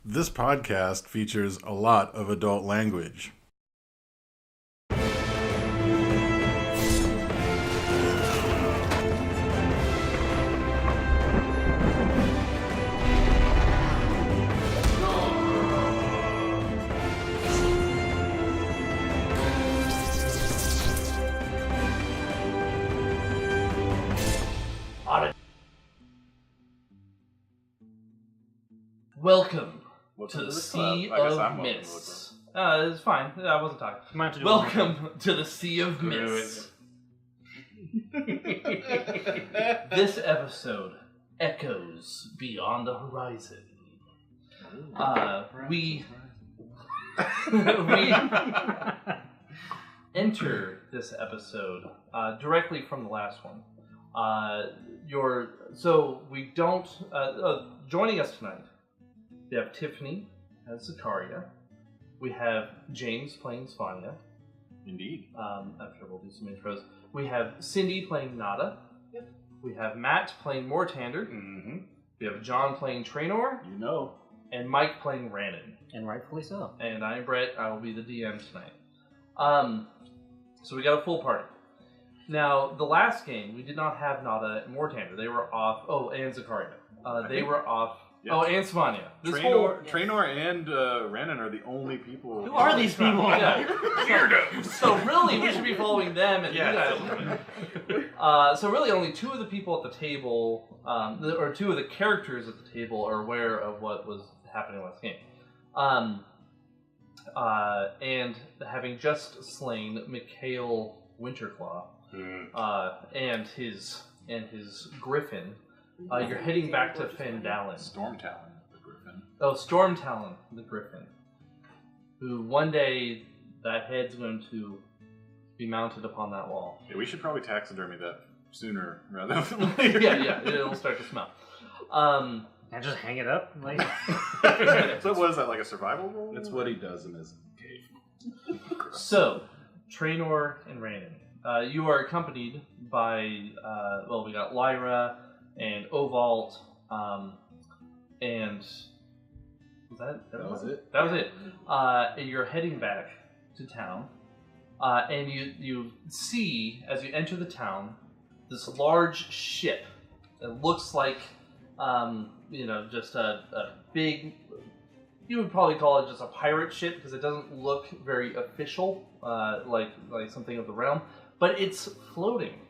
This podcast features a lot of adult language. Welcome to the Sea of Mists. It's fine. I wasn't talking. Welcome to the Sea of Mists. This episode echoes beyond the horizon. We enter this episode directly from the last one. Joining us tonight, we have Tiffany as Zakaria. We have James playing Svanya. Indeed. After we'll do some intros. We have Cindy playing Nada. Yep. We have Matt playing Mortander. Mm-hmm. We have John playing Traynor. You know. And Mike playing Rannon. And rightfully so. And I'm Brett. I will be the DM tonight. So we got a full party. Now, the last game, we did not have Nada and Mortander. They were off. Oh, and Zakaria. They were off. Yes. Oh, and Svanya. Traynor and Rannon are the only people. Who are these people? Yeah. Weirdos. So really, we should be following them and you guys. So really, only two of the people at the table, or two of the characters at the table, are aware of what was happening last game. And having just slain Mikhail Winterclaw and his griffin. You're heading back to Fandalin. Stormtalon, the griffin. Oh, Stormtalon, the griffin. Who one day that head's going to be mounted upon that wall. Yeah, we should probably taxidermy that sooner rather than later. yeah, it'll start to smell. And just hang it up? Like... So what is that, like a survival role? It's what he does in his cave. So, Traynor and Rannon. You are accompanied by, we got Lyra and Ovalt, and that was it? That was it. And you're heading back to town, and you see, as you enter the town, this large ship that looks like, just a big, you would probably call it just a pirate ship, because it doesn't look very official, like something of the realm, but it's floating.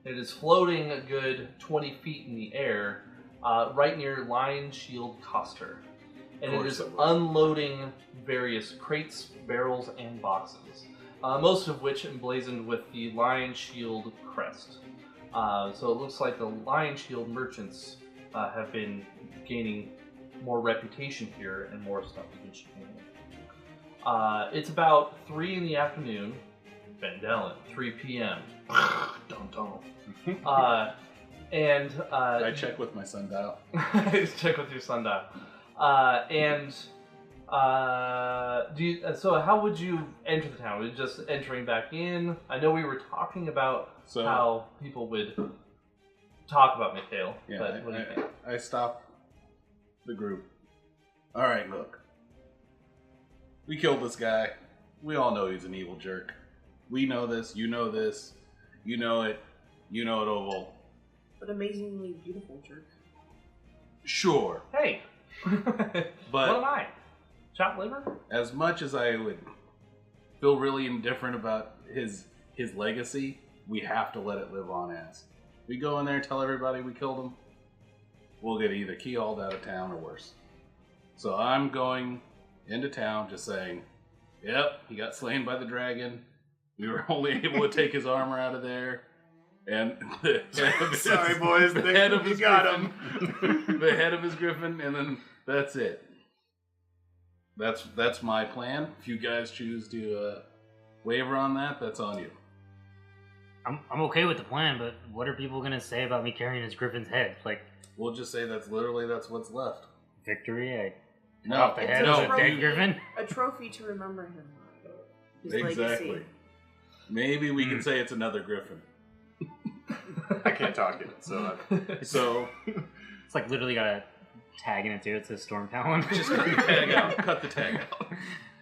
It is floating a good 20 feet in the air, right near Lion Shield Coster. And it is unloading various crates, barrels, and boxes, most of which emblazoned with the Lion Shield crest. So it looks like the Lion Shield merchants have been gaining more reputation here and more stuff has been shipping in. It's about 3 in the afternoon. Fandalin, 3 p.m. Dun-dun. I check with my sundial. Check with your sundial. So how would you enter the town? Would you just entering back in? I know we were talking about how people would talk about Mikhail. Yeah, but what do you think? I stop the group. All right, look. We killed this guy. We all know he's an evil jerk. We know this. You know this. You know it. You know it, Oval. But amazingly beautiful jerk. Sure. Hey! But what am I? Chopped liver? As much as I would feel really indifferent about his legacy, we have to let it live on as. We go in there and tell everybody we killed him, we'll get either keyhauled out of town or worse. So I'm going into town just saying, yep, he got slain by the dragon. We were only able to take his armor out of there. And the head of his, sorry, boys, the head of his got griffin, the head of his griffin, and then that's it. That's my plan. If you guys choose to waver on that, that's on you. I'm okay with the plan, but what are people gonna say about me carrying his griffin's head? Like, we'll just say that's what's left. Victory? No, off the head of a dead griffin? A trophy to remember him. His exactly. legacy. Maybe we can say it's another griffin. I can't talk it, so it's like literally got a tagging it too. It says Storm Talon. Just cut the tag out. Cut the tag out.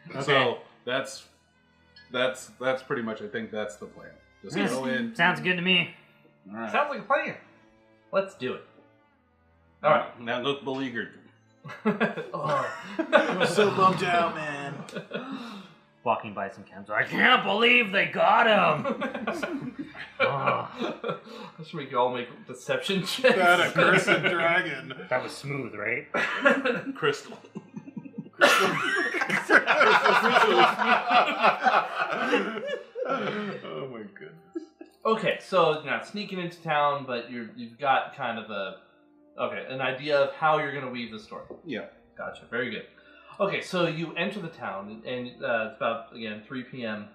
Okay. So that's pretty much. I think that's the plan. Just go in. Sounds good to me. All right. Sounds like a plan. Let's do it. All right. Now look beleaguered. I'm so bummed out, man. Walking by some camps, I can't believe they got him. Oh, I should make you all make deception checks. Got a cursed dragon. that was smooth, right? Crystal. Oh my goodness. Okay, so you're not sneaking into town, but you've got kind of an idea of how you're going to weave the story. Yeah. Gotcha. Very good. Okay, so you enter the town, and it's about, again, 3 p.m.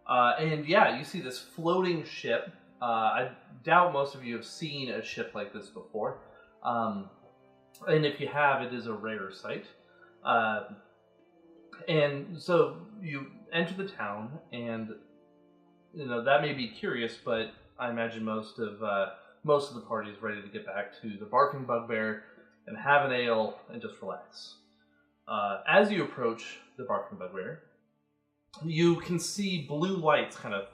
And yeah, you see this floating ship. I doubt most of you have seen a ship like this before. And if you have, it is a rare sight. And so you enter the town, and that may be curious, but I imagine most of the party is ready to get back to the Barking Bugbear and have an ale and just relax. As you approach the Barking Bugbear, you can see blue lights kind of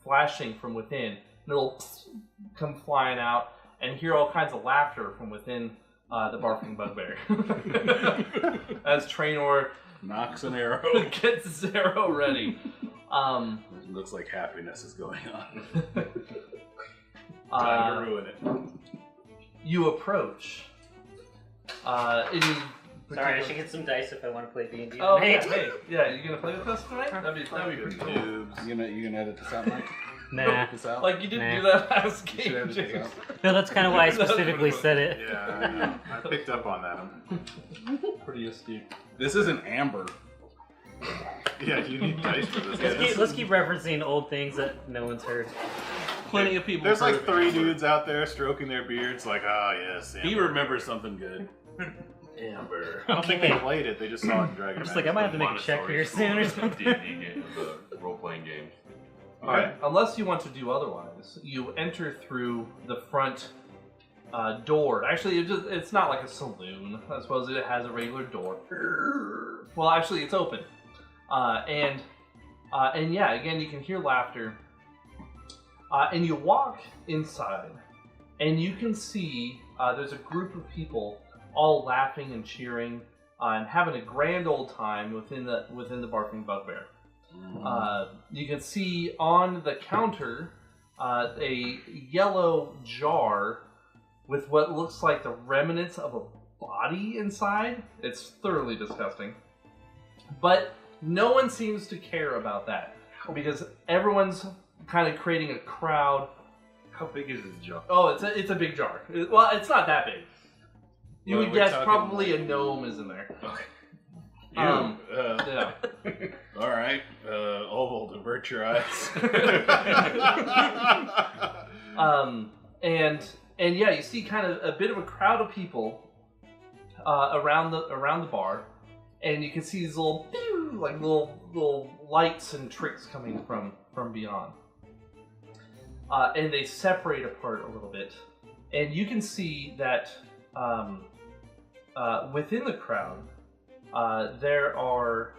flashing from within, and it'll come flying out, and hear all kinds of laughter from within the Barking Bugbear. As Traynor Knocks an arrow. gets his arrow ready. It looks like happiness is going on. Time to ruin it. You approach. Any Sorry, I should get some dice if I want to play D&D. Oh, hey, yeah, you gonna play with us tonight? That'd be pretty cool. Noobs. You gonna edit this out, Mike? Nah. This out? Like you didn't Nah. do that last You should game, edit this James. out. No, that's kind of why I That was specifically pretty said it. Yeah, I know. I picked up on that. Pretty astute. This isn't Amber. Yeah, you need dice for this. Let's keep referencing old things that no one's heard. Plenty of people. There's like heard 3 Amber. dudes out there stroking their beards, like, yes. He Amber. remembers something good. Amber. I don't think they played it. They just saw it in Dragon. I'm just like, I might have to make a check here soon or something. D&D game, the role-playing game. Alright, unless you want to do otherwise, you enter through the front door. Actually, it's not like a saloon. I suppose it has a regular door. Well, actually, it's open. And yeah, again, you can hear laughter. And you walk inside, and you can see there's a group of people all laughing and cheering and having a grand old time within the Barking Bugbear. You can see on the counter a yellow jar with what looks like the remnants of a body inside. It's thoroughly disgusting. But no one seems to care about that because everyone's kind of creating a crowd. How big is this jar? Oh, it's a big jar. Well, it's not that big. You Well, would we're guess talking probably like- a gnome is in there. Okay. Yeah. All right. Oval, divert your eyes. And yeah, you see kind of a bit of a crowd of people around the bar, and you can see these little pew, like little lights and tricks coming from beyond. And they separate apart a little bit, and you can see that within the crowd there are.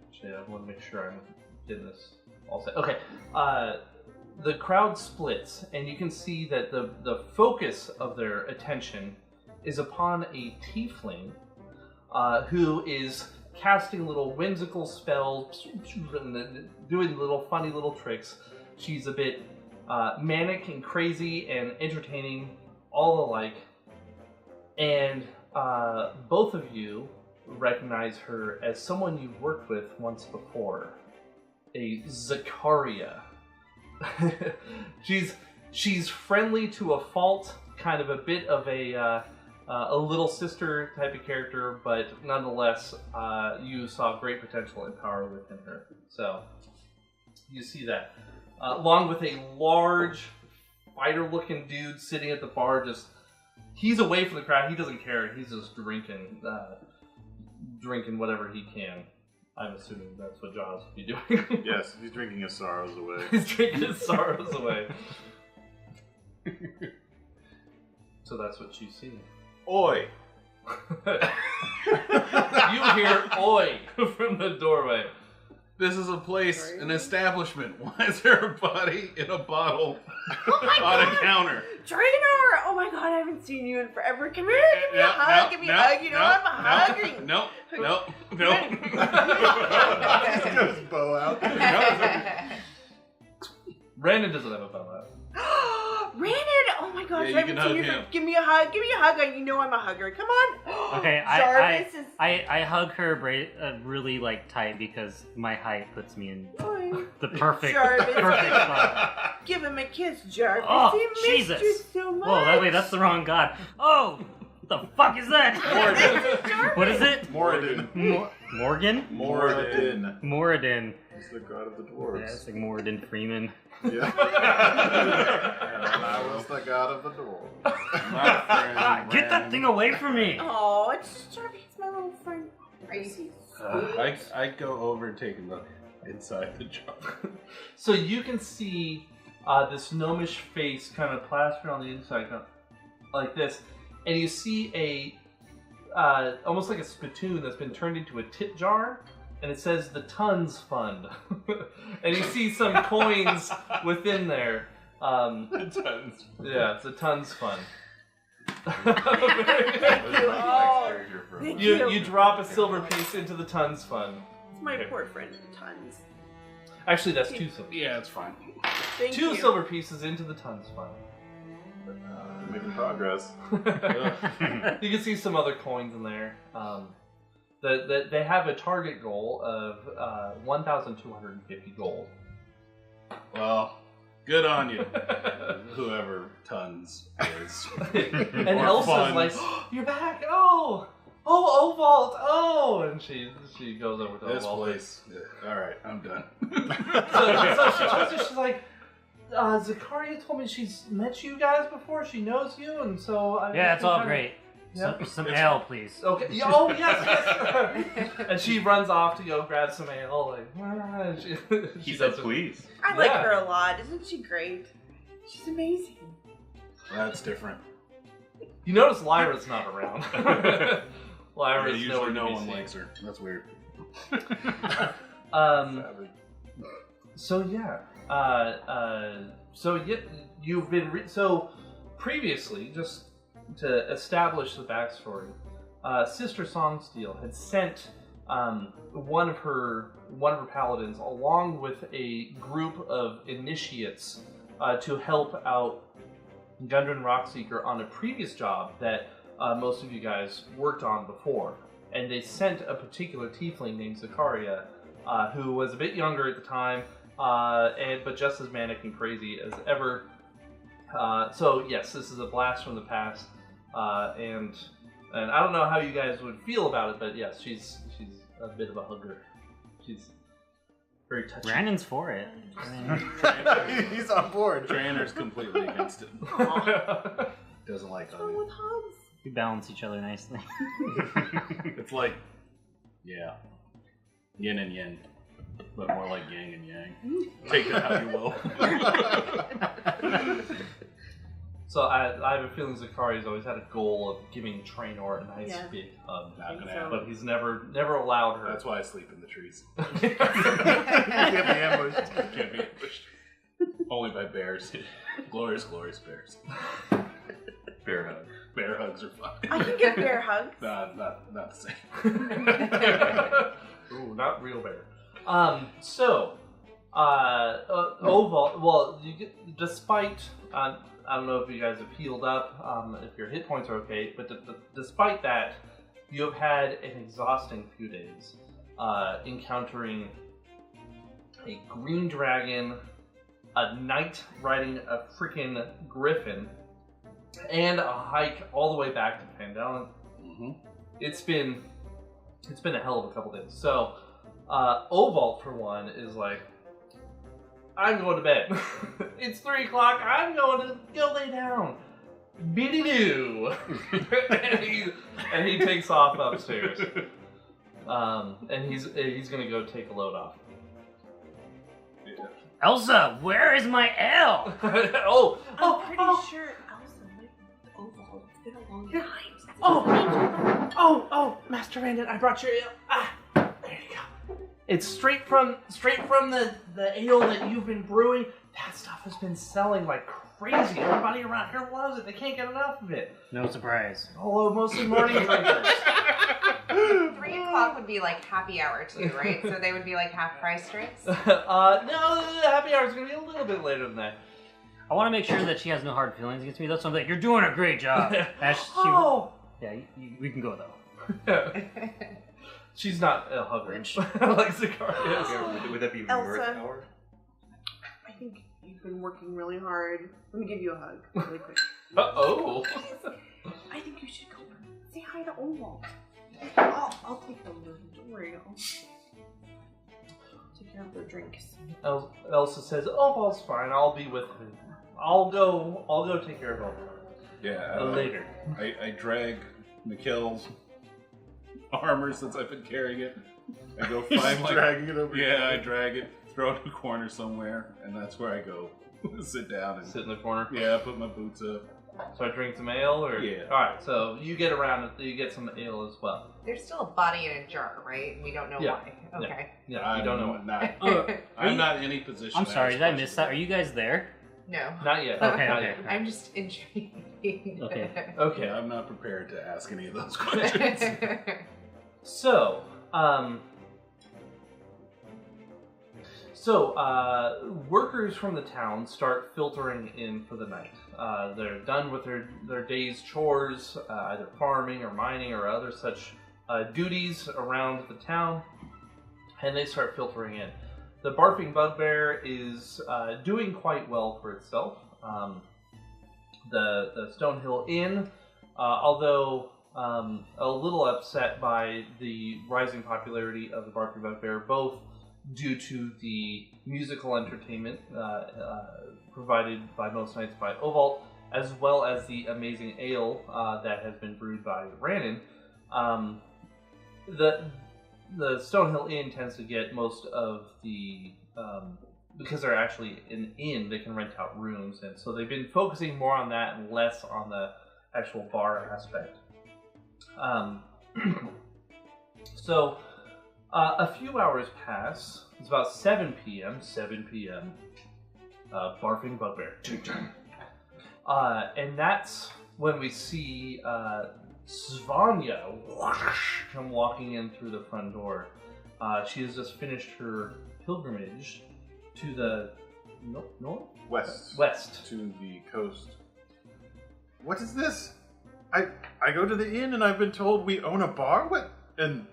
Actually, I want to make sure I'm getting this all set. Okay. The crowd splits, and you can see that the focus of their attention is upon a tiefling who is casting little whimsical spells and doing little funny little tricks. She's a bit manic and crazy and entertaining, all alike. And both of you recognize her as someone you've worked with once before, a Zakaria. She's friendly to a fault, kind of a bit of a little sister type of character, but nonetheless, you saw great potential and power within her. So you see that, along with a large fighter-looking dude sitting at the bar. He's away from the crowd. He doesn't care. He's just drinking whatever he can. I'm assuming that's what Jaws would be doing. Yes, he's drinking his sorrows away. He's drinking his sorrows away. So that's what you see. Oi! You hear "oi" from the doorway. This is a place, an establishment. Why is there a body in a bottle on a counter? Trainer! Oh my god, I haven't seen you in forever. Come here, give me a hug, give me a hug. You know I'm a hugger. No. Just bow out. Brandon doesn't have a bow out. Brandon! Oh my gosh, Yeah, I you can haven't seen hug you. him. Give me a hug. Give me a hug. You know I'm a hugger. Come on. Okay, Jarvis is. I hug her really like tight because my height puts me in Boy. the perfect Jarvis. spot. Give him a kiss, Jarvis. Oh, He missed Jesus. you so much. Whoa, that's the wrong god. Oh, what the fuck is that? What is it? Moradin. Morgan? Moradin. Moradin. He's the god of the Yeah, dwarves. it's like Moradin Freeman. Yeah. And I was the god of the dwarves. Get that thing away from me! Oh, it's Jarvis, my little friend. Crazy. I go over and take a look inside the jar. So you can see this gnomish face kind of plastered on the inside, kind of like this, and you see a almost like a spittoon that's been turned into a tip jar, and it says the Tons Fund, and you see some coins within there. Tons. Yeah, it's a Tons Fund. Thank You drop a silver piece into the Tons Fund. It's my poor friend, Tons. Actually, that's two silver. Yeah, it's fine. Thank Two you. silver pieces into the Tons Fund. Making progress. You can see some other coins in there. They have a target goal of 1,250 gold. Well, good on you, whoever Tons is. And Or Elsa's funds. like, oh, "You're back! Oh, Ovalt! Oh!" And she goes over to This Ovalt. place. Yeah, all right, I'm done. So she tells her, she's like, "Zakaria told me she's met you guys before. She knows you, and so I Yeah, it's all kinda- great. Yeah. Some ale, please. Okay. Yeah, oh yes. And she runs off to go grab some ale. Like, and she He said, does it. please. I like Yeah. her a lot. Isn't she great? She's amazing. That's different. You notice Lyra's not around. Lyra's Usually nowhere to no be one seen. likes her. That's weird. Savage. So yeah. So you've been so previously, just to establish the backstory, Sister Songsteel had sent one of her paladins along with a group of initiates to help out Gundren Rockseeker on a previous job that most of you guys worked on before. And they sent a particular tiefling named Zakaria, who was a bit younger at the time, but just as manic and crazy as ever. So yes, this is a blast from the past, and I don't know how you guys would feel about it, but yes, she's a bit of a hugger. She's very touchy. Brandon's for it. I mean, He's on board. Trainer's completely against it. Doesn't like What's wrong hugging. with hugs? we balance each other nicely. It's like, yeah, yin and yin, but more like yang and yang. Take it how you will. So I have a feeling Zakaria's always had a goal of giving Trainor a nice Yeah. big hug, Not gonna so. happen. but he's never allowed her. That's why I sleep in the trees. Can't be ambushed. Can't be ambushed. Only by bears. Glorious, glorious bears. Bear hug. Bear hugs are fine. I can get bear hugs. Not the same. Ooh, not real bear. Oval. Well, despite I don't know if you guys have healed up, if your hit points are okay, but despite that, you have had an exhausting few days, encountering a green dragon, a knight riding a freaking griffin, and a hike all the way back to Pandalen. Mm-hmm. It's been a hell of a couple days. So, Ovalt for one is like, I'm going to bed. It's 3 o'clock. I'm going to go lay down. Biddy doo. and he takes off upstairs. And he's gonna go take a load off. Elsa, where is my ale? oh, I'm pretty sure Elsa went with Oval. It's been a long time since Oh, Master Randon, I brought your ale. There you go. It's straight from the ale that you've been brewing. That stuff has been selling like crazy. Everybody around here loves it. They can't get enough of it. No surprise. Although mostly morning drinkers. 3 o'clock would be like happy hour too, right? So they would be like half price drinks. No, the happy hour is gonna be a little bit later than that. I want to make sure that she has no hard feelings against me. That's why I'm like, you're doing a great job. Yeah, we can go though. She's not a hugger. Rich. Like Zakaria is. Yeah, would that be Elsa. worth hour? I think you've been working really hard. Let me give you a hug really quick. Uh-oh. I think you should go say hi to Olwald. I'll take them. Don't worry. I'll take care of their drinks. Elsa says, "Oh, all's fine. I'll be with him. I'll go take care of him Yeah. later." I drag Mikhail's armor since I've been carrying it. I go find dragging it over. Yeah, I drag it, throw it in a corner somewhere, and that's where I go sit down and Sit in the corner. yeah, put my boots up. So I drink some ale, or Yeah. All right. So you get around. You get some ale as well. There's still a body in a jar, right? We don't know Yeah. why. Okay. Yeah, you don't know what. I'm not in any position. I'm to sorry, ask did I miss that? Are questions. you guys there? No. Not yet. Okay, Not okay. yet. I'm just intrigued. Okay. Okay. Yeah, I'm not prepared to ask any of those questions. So, workers from the town start filtering in for the night. They're done with their day's chores, either farming or mining or other such duties around the town, and they start filtering in. The Barfing Bugbear is doing quite well for itself. The Stonehill Inn, although a little upset by the rising popularity of the Barfing Bugbear, both due to the musical entertainment provided by most nights by Ovalt, as well as the amazing ale that has been brewed by Rannon. The Stonehill Inn tends to get most of the because they're actually an inn, they can rent out rooms, and so they've been focusing more on that and less on the actual bar aspect. So a few hours pass. It's about 7 p.m. 7 p.m. Barfing Bugbear. And that's when we see Svanya come walking in through the front door. She has just finished her pilgrimage to the north? West. To the coast. What is this? I go to the inn and I've been told we own a bar? What? And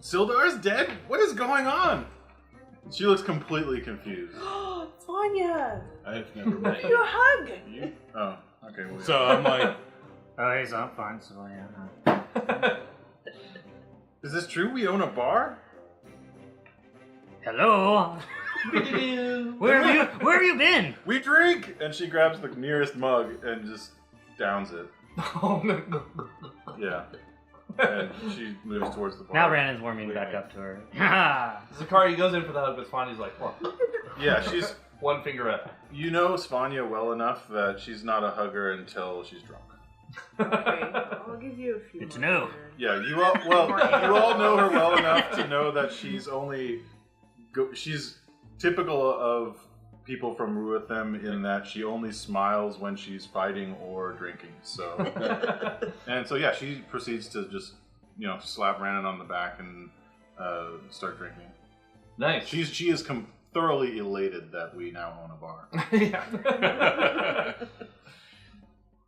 Sildar's dead? What is going on? She looks completely confused. Vanya! I've never met Give you a hug! You? Oh, okay. Well, So I'm like, Oh, hey, so I'm fine, so yeah. is this true? We own a bar? Hello? Where have you been? We drink! And she grabs the nearest mug and just downs it. Oh, no. Yeah. And she moves towards the bar. Now Brandon's warming back up to her. Ha! Zakari goes in for the hug, but Swanny's like, what? Yeah, she's... One finger up. You know Svanya well enough that she's not a hugger until she's drunk. Okay, I'll give you a few. Good to more. know. Yeah, you all know her well enough to know that she's only... she's typical of people from Ruathem in that she only smiles when she's fighting or drinking. So, and so yeah, she proceeds to just slap Rannon on the back and start drinking. Nice. She is thoroughly elated that we now own a bar. Yeah.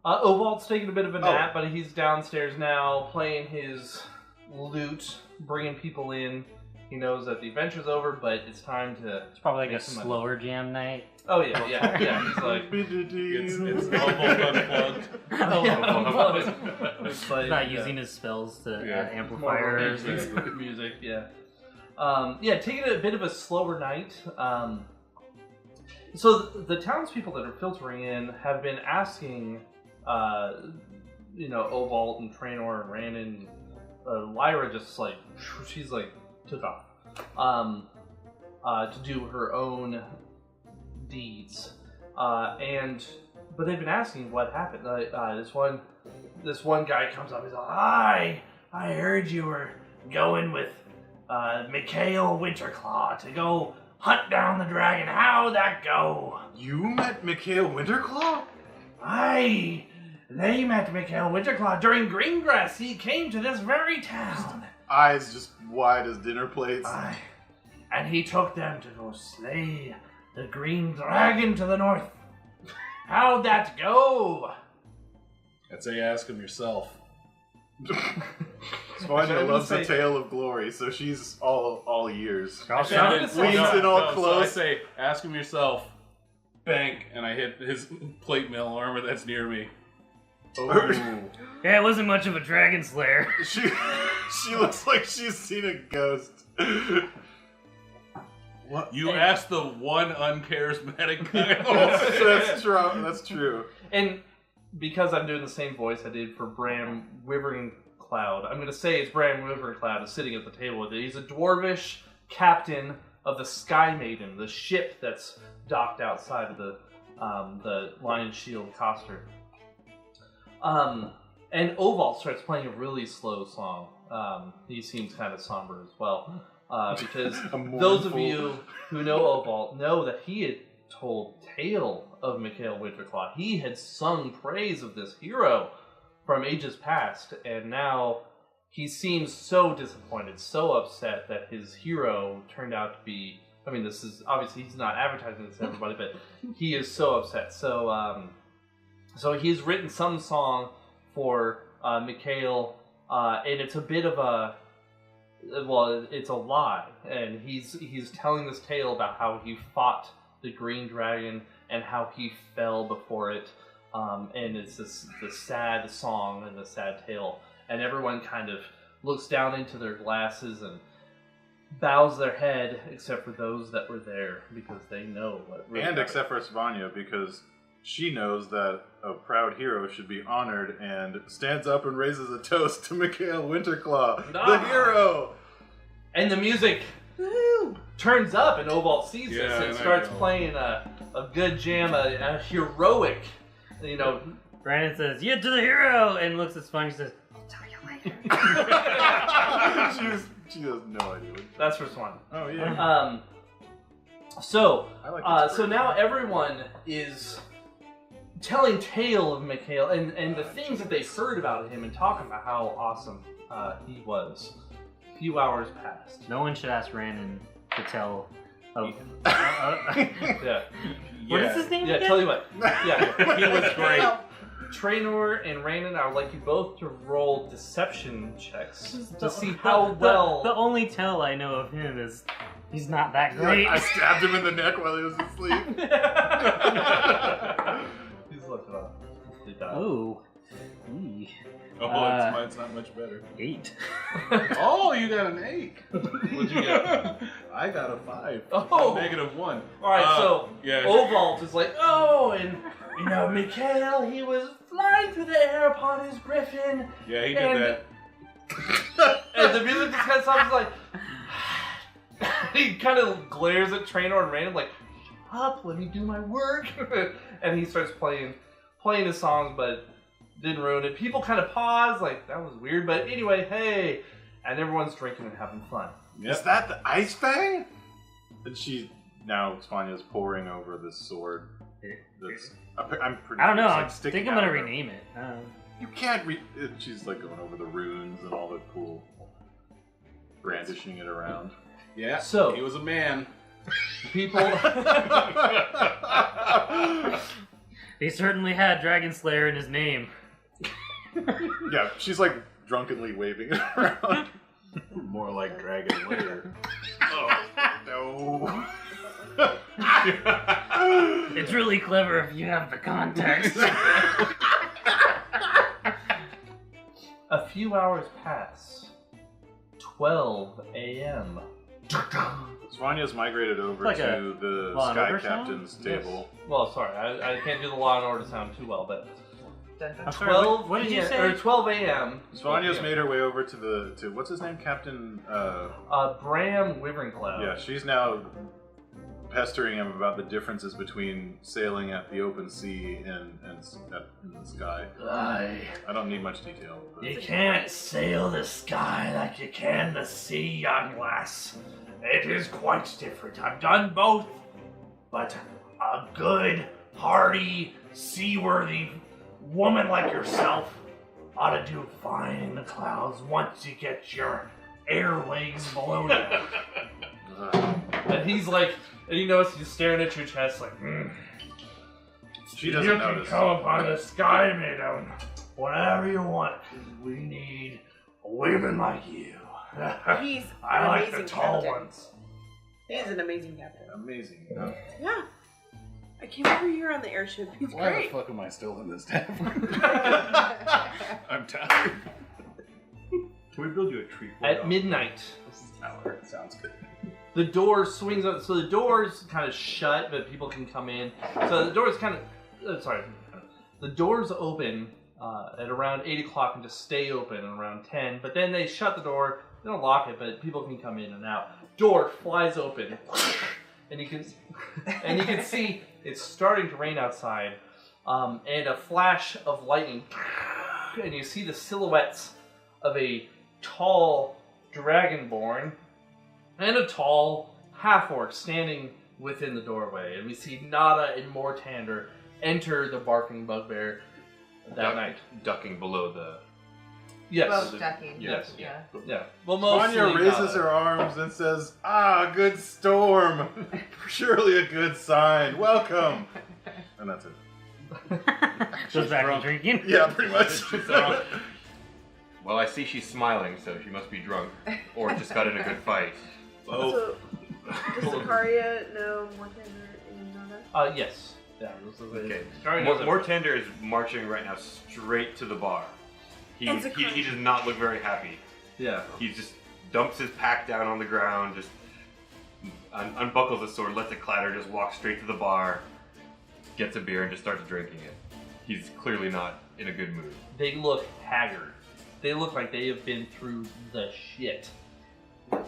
Ovalt's taking a bit of a nap, but he's downstairs now playing his lute, bringing people in. He knows that the adventure's over, but it's time to... It's probably like make a some money. slower jam night. Oh, yeah. He's like... it's almost unplugged. It's like, He's not using his spells to Yeah. amplify her. music, yeah. Taking a bit of a slower night. So the townspeople that are filtering in have been asking, Ovalt and Traynor and Rannon. Lyra just she's took off to do her own deeds, but they've been asking what happened. this one guy comes up. He's like, I heard you were going with Mikhail Winterclaw to go hunt down the dragon. How'd that go? You met Mikhail Winterclaw? Aye, they met Mikhail Winterclaw during Greengrass. He came to this very town. Eyes just wide as dinner plates. Aye, and he took them to go slay the green dragon to the north. How'd that go? I'd say ask him yourself. Svanya loves the tale of glory, so she's all ears. Leans in all So close. I say, ask him yourself. Bank, and I hit his plate mail armor that's near me. Oh. Yeah, it wasn't much of a dragon slayer. She looks like she's seen a ghost. What? You asked the one uncharismatic guy. That's true. That's true. And because I'm doing the same voice I did for Bram Wyverncloud, I'm going to say it's Bram Wyverncloud is sitting at the table with it. He's a dwarvish captain of the Sky Maiden, the ship that's docked outside of the Lion Shield Coster. And Oval starts playing a really slow song. He seems kind of somber as well. Because those of you who know Oval know that he had told tale of Mikhail Winterclaw. He had sung praise of this hero from ages past, and now he seems so disappointed, so upset that his hero turned out to be... I mean, this is... Obviously, he's not advertising this to everybody, but he is so upset. So he's written some song for Mikhail, and it's a bit of a... Well, it's a lie, and he's telling this tale about how he fought the green dragon and how he fell before it, and it's the sad song and the sad tale, and everyone kind of looks down into their glasses and bows their head, except for those that were there, because they know what really And happened. except for Svanya, because she knows that a proud hero should be honored and stands up and raises a toast to Mikhail Winterclaw, the hero! And the music turns up, and Oval sees this and and starts playing a good jam, a heroic, you know. Brandon says, "Yeah, to the hero," and looks at Sponge and says, "I'll tell you later." She has no idea. That's for Swan. Oh, yeah. So I like this now everyone is telling tale of Mikhail and the things that they've heard about him and talking about how awesome he was. A few hours passed. No one should ask Brandon to tell. Of, Yeah. What is his name Yeah, again? tell you what. Yeah, He was great. Traynor and Randon, I would like you both to roll deception checks to see The- how well. The only tell I know of him is he's not that great. I stabbed him in the neck while he was asleep. He's looking up. He died. Oh. Eee. Oh, mine's not much better. 8. Oh, you got an 8. What'd you get? I got a 5. Oh. -1. All right, so yeah. Ovalt is like, oh, and you know, Mikhail, he was flying through the air upon his griffin. Yeah, he did and, that. And the music just kind of sounds like. He kind of glares at Traynor and Random like, shut up, let me do my work. And he starts playing his songs, but didn't ruin it. People kind of pause, like, that was weird, but anyway, hey. And everyone's drinking and having fun. Is that the Ice Fang? And now Svanya's poring over this sword. That's, I'm pretty I don't know. sure it's, I like, sticking think I'm gonna out of her. rename it. You can't she's like going over the runes and all the cool brandishing it around. Yeah, So- he was a man. People. He certainly had Dragon Slayer in his name. Yeah, she's like drunkenly waving it around. More like Dragon Lair. No. It's really clever if you have the context. A few hours pass. 12 a.m. Svanya's migrated over Like to the Law and Sky Order sound? Captain's table. Well, sorry, I can't do the Law and Order sound too well, but I'm sorry, 12. what did you PM say? Or 12 a.m. Svanya's made her way over to what's his name, Captain? Bram Wyverncloud. Yeah, she's now pestering him about the differences between sailing at the open sea and in the sky. I don't need much detail. But... You can't sail the sky like you can the sea, young lass. It is quite different. I've done both, but a good, hardy, seaworthy woman like yourself ought to do fine in the clouds once you get your airways blown out. And he's like, and you notice he's staring at your chest like, She doesn't you notice. can come upon the sky, madam, whenever you want, because we need women like you. He's I an like the amazing tall captain. ones. He's an amazing captain. Amazing. Yeah. I came over here on the airship. He's Why great. the fuck am I still in this tavern? I'm tired. Can we build you a tree fort At on midnight, this tower? Sounds good. the door swings up. So the doors kind of shut, but people can come in. So the doors kind of, the doors open at around 8 o'clock and just stay open around 10. But then they shut the door. They don't lock it, but people can come in and out. Door flies open, and you can see it's starting to rain outside, and a flash of lightning, and you see the silhouettes of a tall dragonborn and a tall half-orc standing within the doorway. And we see Nada and Mortander enter the barking bugbear that night. Ducking below the... Yes. Both ducking. Yes. Yeah. Yeah. Well, mostly Vanya raises Nada. her arms and says, "Ah, good storm. Surely a good sign. Welcome." And that's it. Goes back to drinking. Yeah, pretty much. Well, I see she's smiling, so she must be drunk. Or just got in a good fight. Oh, So, does Zakaria know Mortander and Nada? Yes. Yeah. Okay. Sorry, knows it. Mortander is marching right now straight to the bar. He And Zakaria. does not look very happy. Yeah. He just dumps his pack down on the ground, just unbuckles his sword, lets it clatter, just walks straight to the bar, gets a beer, and just starts drinking it. He's clearly not in a good mood. They look haggard. They look like they have been through the shit. you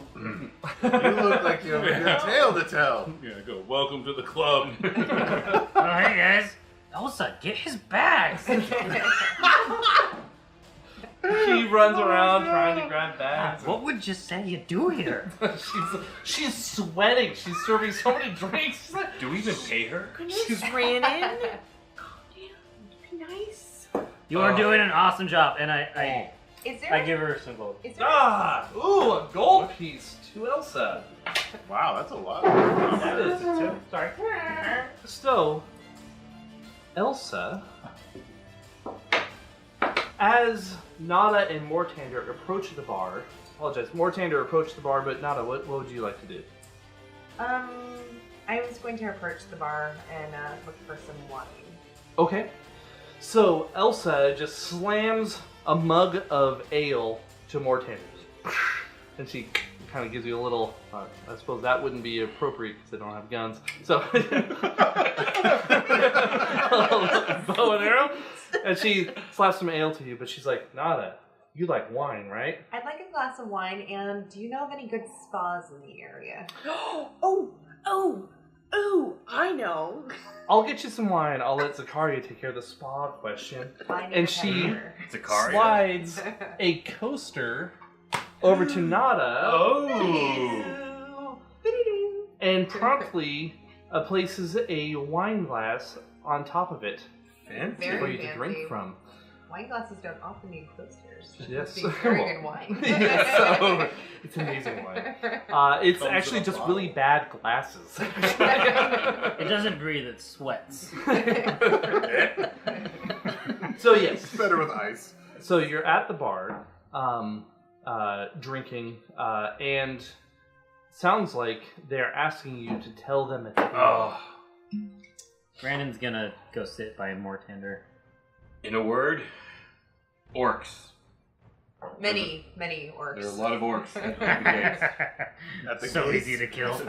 look like you have a good tale to tell. Yeah, go. Welcome to the club. Oh, hey guys. Elsa, get his bags. She runs around trying to grab bags. What would you say you do here? She's sweating. She's serving so many drinks. She's like, Do we even pay her? Goodness, ran in. Calm down. Be nice. You are doing an awesome job, and I Is there? I give her some gold. Is there? ooh, a gold piece to Elsa. Wow, that's a lot. That is a tip. Sorry. So, Elsa, as Nada and Mortander approach the bar, Mortander approached the bar, but Nada, what would you like to do? I was going to approach the bar and look for some wine. Okay. So Elsa just slams a mug of ale to Mortander's. And she kind of gives you a little, I suppose that wouldn't be appropriate because they don't have guns. So, bow and arrow. And she slaps some ale to you, but she's like, Nada, you like wine, right? I'd like a glass of wine, and do you know of any good spas in the area? Oh, I know. I'll get you some wine. I'll let Zakaria take care of the spa question. Wine And she Zakaria. slides a coaster over to Nada. Oh! And promptly places a wine glass on top of it Fancy. Very for you to fancy. drink from. Wine glasses don't often need coasters. Yes. It's very good wine. Yeah, so it's amazing wine. It's Comes actually in a just bottle. really bad glasses. It doesn't breathe, it sweats. So yes, It's better with ice. so you're at the bar, drinking, and sounds like they're asking you to tell them a tale. Oh. Brandon's gonna go sit by Mortander. In a word, orcs. Many orcs. There are a lot of orcs at the gates. At the So gates. easy to kill.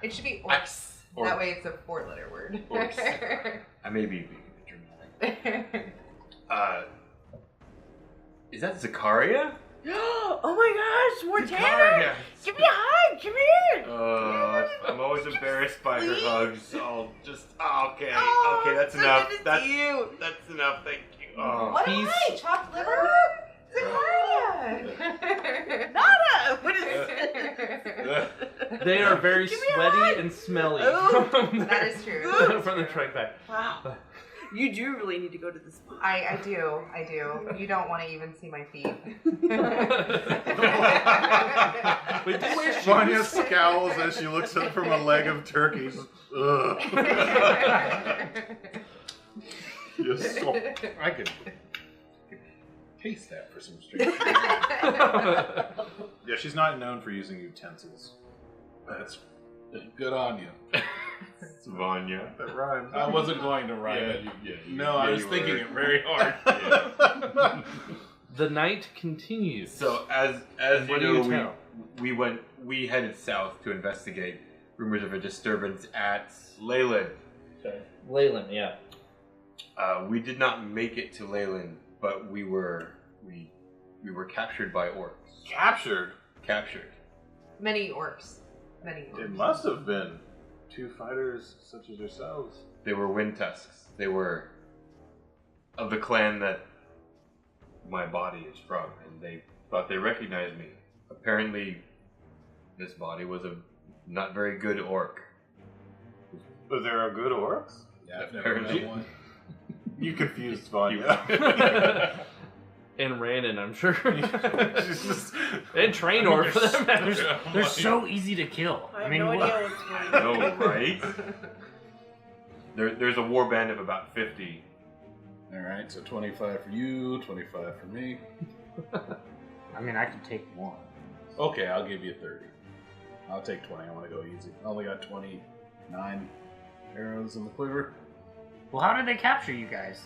It should be orcs. Orcs. That way it's a 4-letter word. Orcs. I may be being dramatic. Is that Zakaria? Oh my gosh, more, Come Tanner. here. Give me a hug. Come here. I'm always embarrassed by her Please. hugs. I'll just. Okay, Oh, okay, that's so enough. good to That's see you. that's enough. Thank you. Oh. What am He's- I? Chopped liver? Nada. What is it? They are very Give me a sweaty hug. and smelly. Oh. That is true. From the trek back. Wow. You do really need to go to the spa. I do. You don't want to even see my feet. We do wear shoes. Vanya scowls as she looks up from a leg of turkey. Ugh. Yes, so- I could taste that for some strange reason. Yeah, she's not known for using utensils. That's good on you. It's Vanya. That rhymes. I wasn't going to write it. No, I yeah, was you thinking were. it very hard. The night continues. So as What you do know, we headed south to investigate rumors of a disturbance at Leyland. Leyland, yeah. We did not make it to Leyland, but we were captured by orcs. Captured. Captured. Many orcs. Many orcs. It must have been 2 fighters such as yourselves. They were wind tusks. They were of the clan that my body is from, and they thought they recognized me. Apparently, this body was a not very good orc. But there are good orcs? Yeah, I've never met one. You confused Vanya. And Randon, I'm sure. She's just... And Trainor, for that matter. They're so easy to kill. I have mean, no what- idea what's going on. No, right? There's a war band of about 50. Alright, so 25 for you, 25 for me. I mean, I could take one. Okay, I'll give you 30. I'll take 20. I want to go easy. I only got 29 arrows in the quiver. Well, how did they capture you guys?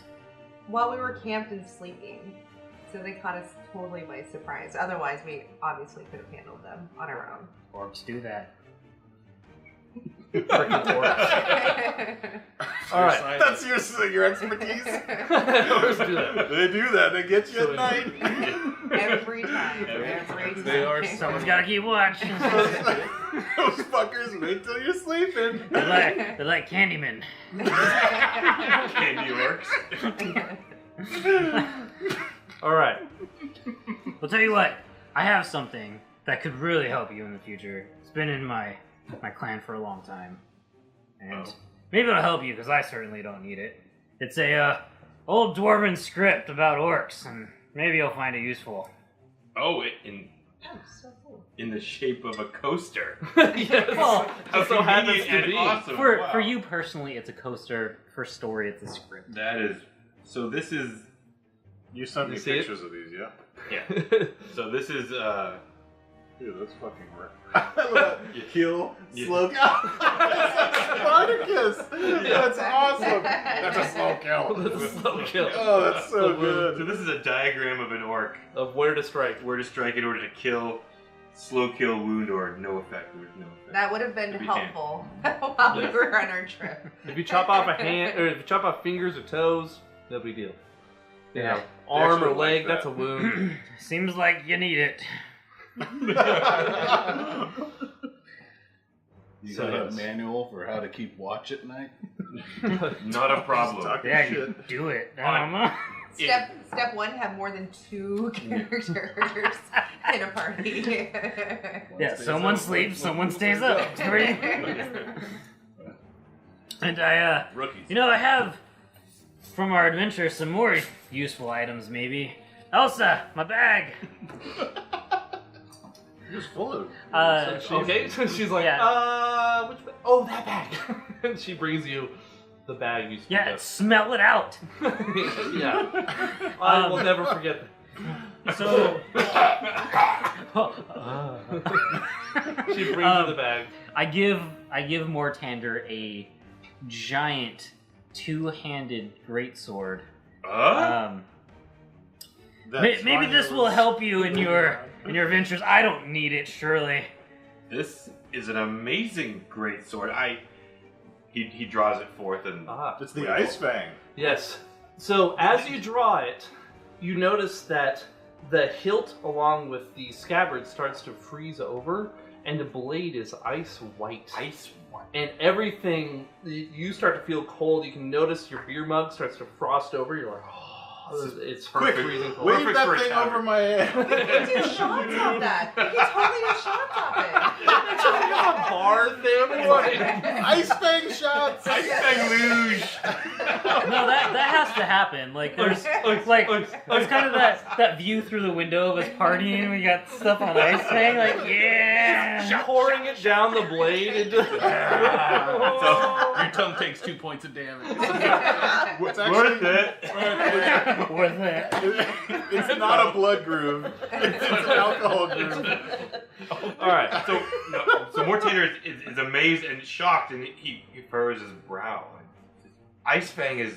While we were camped and sleeping. So they caught us totally by surprise. Otherwise, we obviously could have handled them on our own. Orcs do that. Freaking orcs. All right. That's your expertise? Orcs do that. They do that. They get you at night. Every time. Every time. They are Someone's got to keep watch. Those fuckers wait till you're sleeping. they're like Candyman. Candy orcs. All right. Well, tell you what, I have something that could really help you in the future. It's been in my clan for a long time, and maybe it'll help you because I certainly don't need it. It's a old dwarven script about orcs, and maybe you'll find it useful. Oh, Oh, so cool. in the shape of a coaster. Yes. Well, How so happens convenient to and be. awesome. For Wow. for you personally, it's a coaster. For story, it's a script. That is. So this is. You sent me You see it? pictures of these, yeah? Yeah. So this is. Dude, that's fucking rare. I love that. Kill, Yeah. slow kill. That's like Spartacus. That's awesome. That's a slow kill. That's a slow kill. Oh, that's so So good. this is a diagram of an orc. Of where to strike. Where to strike in order to kill, slow kill, wound, or no effect. With no effect. That would have been To be helpful while we Yes. were on our trip. If you chop off a hand, or if you chop off fingers or toes, no big deal. You know, Yeah. arm actually or leg, like that's that. a wound. Seems like you need it. You So got a yes. manual for how to keep watch at night? Not a problem. Talking Yeah, shit. you do it. I don't know. Step one, have more than 2 characters in a party. Yeah, someone sleeps, someone stays up. Three. And Rookies. you know, I have from our adventure some more useful items, maybe. Elsa, my bag. You're just full of... Okay, so she's like, Yeah. which bag? Oh, that bag. And she brings you the bag you Yeah, smell it out. Yeah. I will never forget that. So She brings you the bag. I give Mortander a giant 2-handed greatsword. Maybe this will help you in your adventures. I don't need it, surely. This is an amazing great sword. He draws it forth and It's the Ice Fang. Yes. So as you draw it, you notice that the hilt along with the scabbard starts to freeze over, and the blade is ice white. Ice white. And everything, you start to feel cold. You can notice your beer mug starts to frost over. You're like, oh, it's Quick, freezing cold. wave that thing over my head. We can do shots of that. We can totally do shots of it. It's like a bar thing. What? Ice Fang shots. Ice Fang luge. No, that has to happen. Like there's there's kind of that view through the window of us partying. We got stuff on ice thing. Like yeah, Pouring it down the blade into. So your tongue takes 2 points of damage. What's Worth it. worth it. It's not a blood groove. It's an alcohol groove. All right. So Mortainer is amazed and shocked, and he furrows his brow. Ice Fang is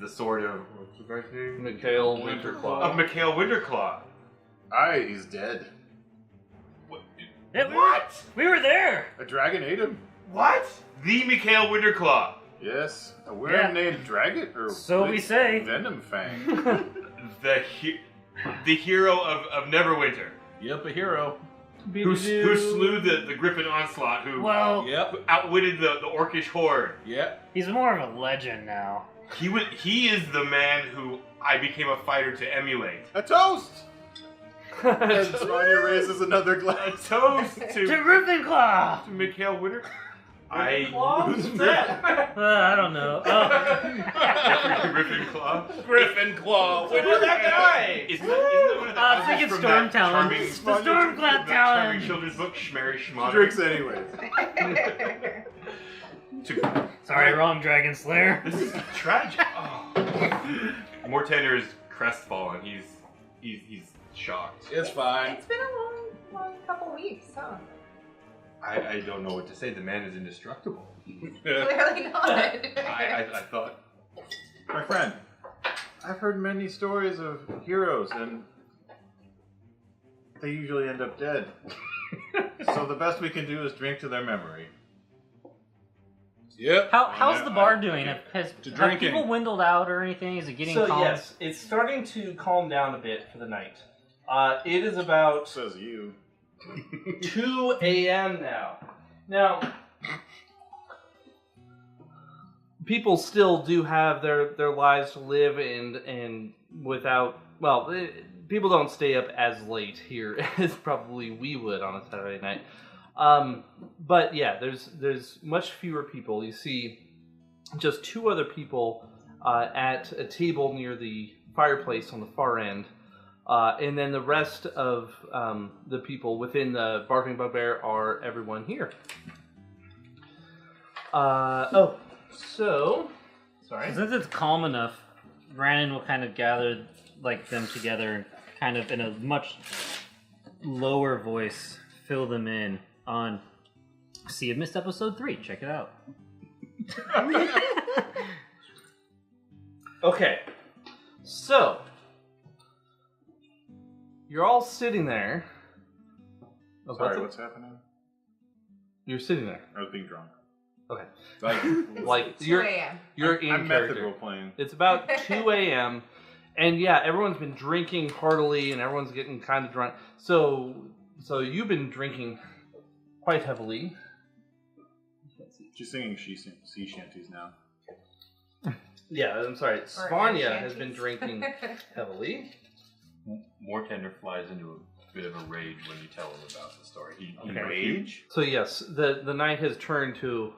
the sort of what's the guy's name? Mikhail Winterclaw. Of Mikhail Winterclaw. Aye, he's dead. Yeah, we were there. A dragon ate him. What? The Mikhail Winterclaw. Yes, a worm named Dragon or So we say. Venom Fang. the hero of Neverwinter. Yep, a hero. Who slew the Griffin Onslaught, who outwitted the Orcish horde. Yep. He's more of a legend now. He is the man who I became a fighter to emulate. A toast! And Sonya raises another A glass. toast To to Gryffindor! Mikhail Winter. Who's that? I don't know. Oh. Griffin Claw. Griffin Claw. Who's that guy? Isn't that one of the I'm thinking from Storm that Talon. charming- The Storm Cloud that charming Talon. children's book, Schmerry She Schmotter? drinks anyways. Sorry, wrong Dragon Slayer. This is tragic. Oh. Mortainer is crestfallen. He's shocked. It's fine. It's been a long couple weeks, huh? I don't know what to say. The man is indestructible. Clearly not. I thought. My friend, I've heard many stories of heroes, and they usually end up dead. So the best we can do is drink to their memory. Yep. How's the bar doing? Have drinking. people dwindled out or anything? Is it getting So calm? yes, it's starting to calm down a bit for the night. It is about Says you. 2 a.m. now. Now, people still do have their lives to live, and without, well, people don't stay up as late here as probably we would on a Saturday night. But yeah, there's much fewer people. You see just 2 other people at a table near the fireplace on the far end. And then the rest of the people within the Barking Bugbear are everyone here. Sorry. Since it's calm enough, Brandon will kind of gather them together and kind of in a much lower voice fill them in on See You Missed Episode 3. Check it out. Okay. So, you're all sitting there. Oh, Sorry, what's happening? You're sitting there. I was being drunk. Okay. Like 2 you're a.m. in I'm method character. role playing. It's about 2 a.m. And yeah, everyone's been drinking heartily and everyone's getting kind of drunk. So you've been drinking quite heavily. She's singing sea shanties now. Yeah, I'm sorry. Svanya has been drinking heavily. Mortander flies into a bit of a rage when you tell him about the story. Rage? So yes, the night has turned to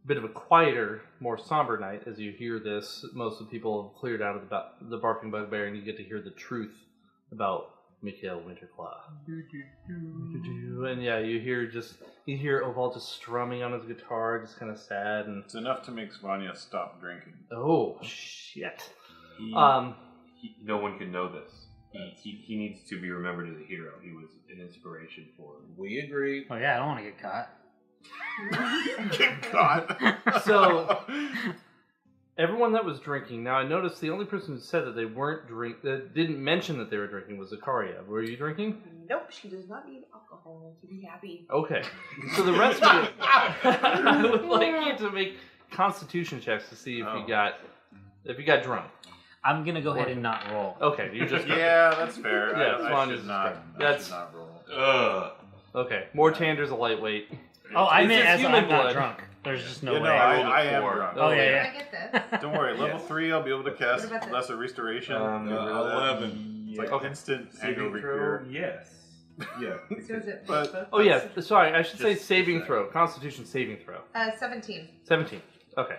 a bit of a quieter, more somber night. As you hear this, most of the people have cleared out of the Barking Bugbear, and you get to hear the truth about Mikhail Winterclaw. And yeah, you hear Oval just strumming on his guitar, just kind of sad, and It's enough to make Svanya stop drinking. oh shit. No one can know this. He needs to be remembered as a hero. He was an inspiration for him. We agree. Oh yeah, I don't want to get caught. Get caught. So everyone that was drinking. Now I noticed the only person who said that they weren't that didn't mention that they were drinking was Zakaria. Were you drinking? Nope, she does not need alcohol to be happy. Okay. So the rest of you, I would like you to make Constitution checks to see if you got drunk. I'm gonna go ahead and not roll. Okay, you just Yeah, that's fair. Yeah, I Swanya's should not. That's- I should not roll. Ugh. okay. Mortander's a lightweight. Oh, I It's meant just as human I'm not blood. drunk. There's just no Yeah, way. no, I rolled a I am 4. drunk. Oh, Can yeah. I get this? Don't worry. Level 3, I'll be able to cast What about Lesser Restoration. Um, Get rid of that. 11. It's like Okay. instant Saving hangover throw? cure. Yes. Yeah. So is it? But Oh yeah, sorry. I should say Just- saving throw. Constitution saving throw. 17. 17. Okay.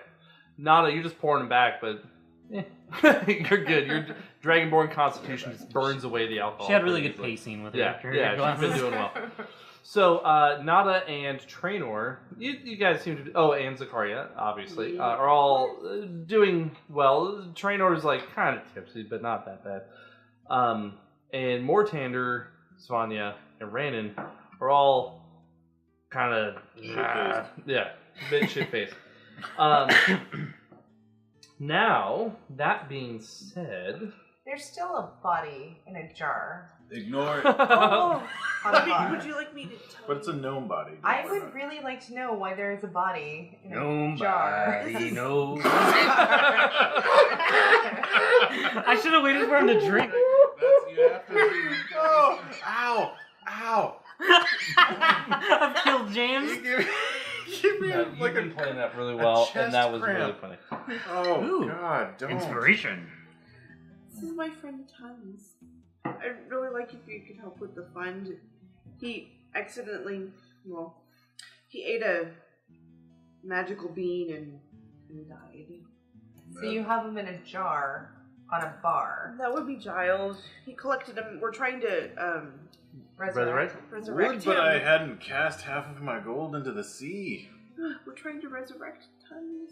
Nada, you're just pouring them back, but you're good. Your Dragonborn Constitution just burns away the alcohol. She had really pretty good easily. pacing with Yeah, her. yeah, she's been doing well. So, Nada and Trainor, you guys seem to be, oh, and Zakaria, obviously, are all doing well. Trainor's like kind of tipsy, but not that bad. And Mortander, Svanya, and Ranon are all kind of, yeah, a bit shit-faced. Now, that being said... There's still a body in a jar. Ignore it. Oh, On a bar. would you like me to tell But it's a gnome body. Don't I worry would about it. really like to know why there is a body in No a jar. body knows. I should have waited for him to drink. That's, you have to Oh! Ow! Ow! I've killed James. Give me Yeah, you've like been a... playing that really well, chest and that was cramp. really funny. Oh, Ooh. God, don't. Inspiration. This is my friend Tons. I'd really like if you could help with the fund. He accidentally, he ate a magical bean and died. So you have him in a jar on a bar. That would be Giles. He collected them. We're trying to Resurrect? resurrect Would, but him. I hadn't cast half of my gold into the sea. We're trying to resurrect Tons.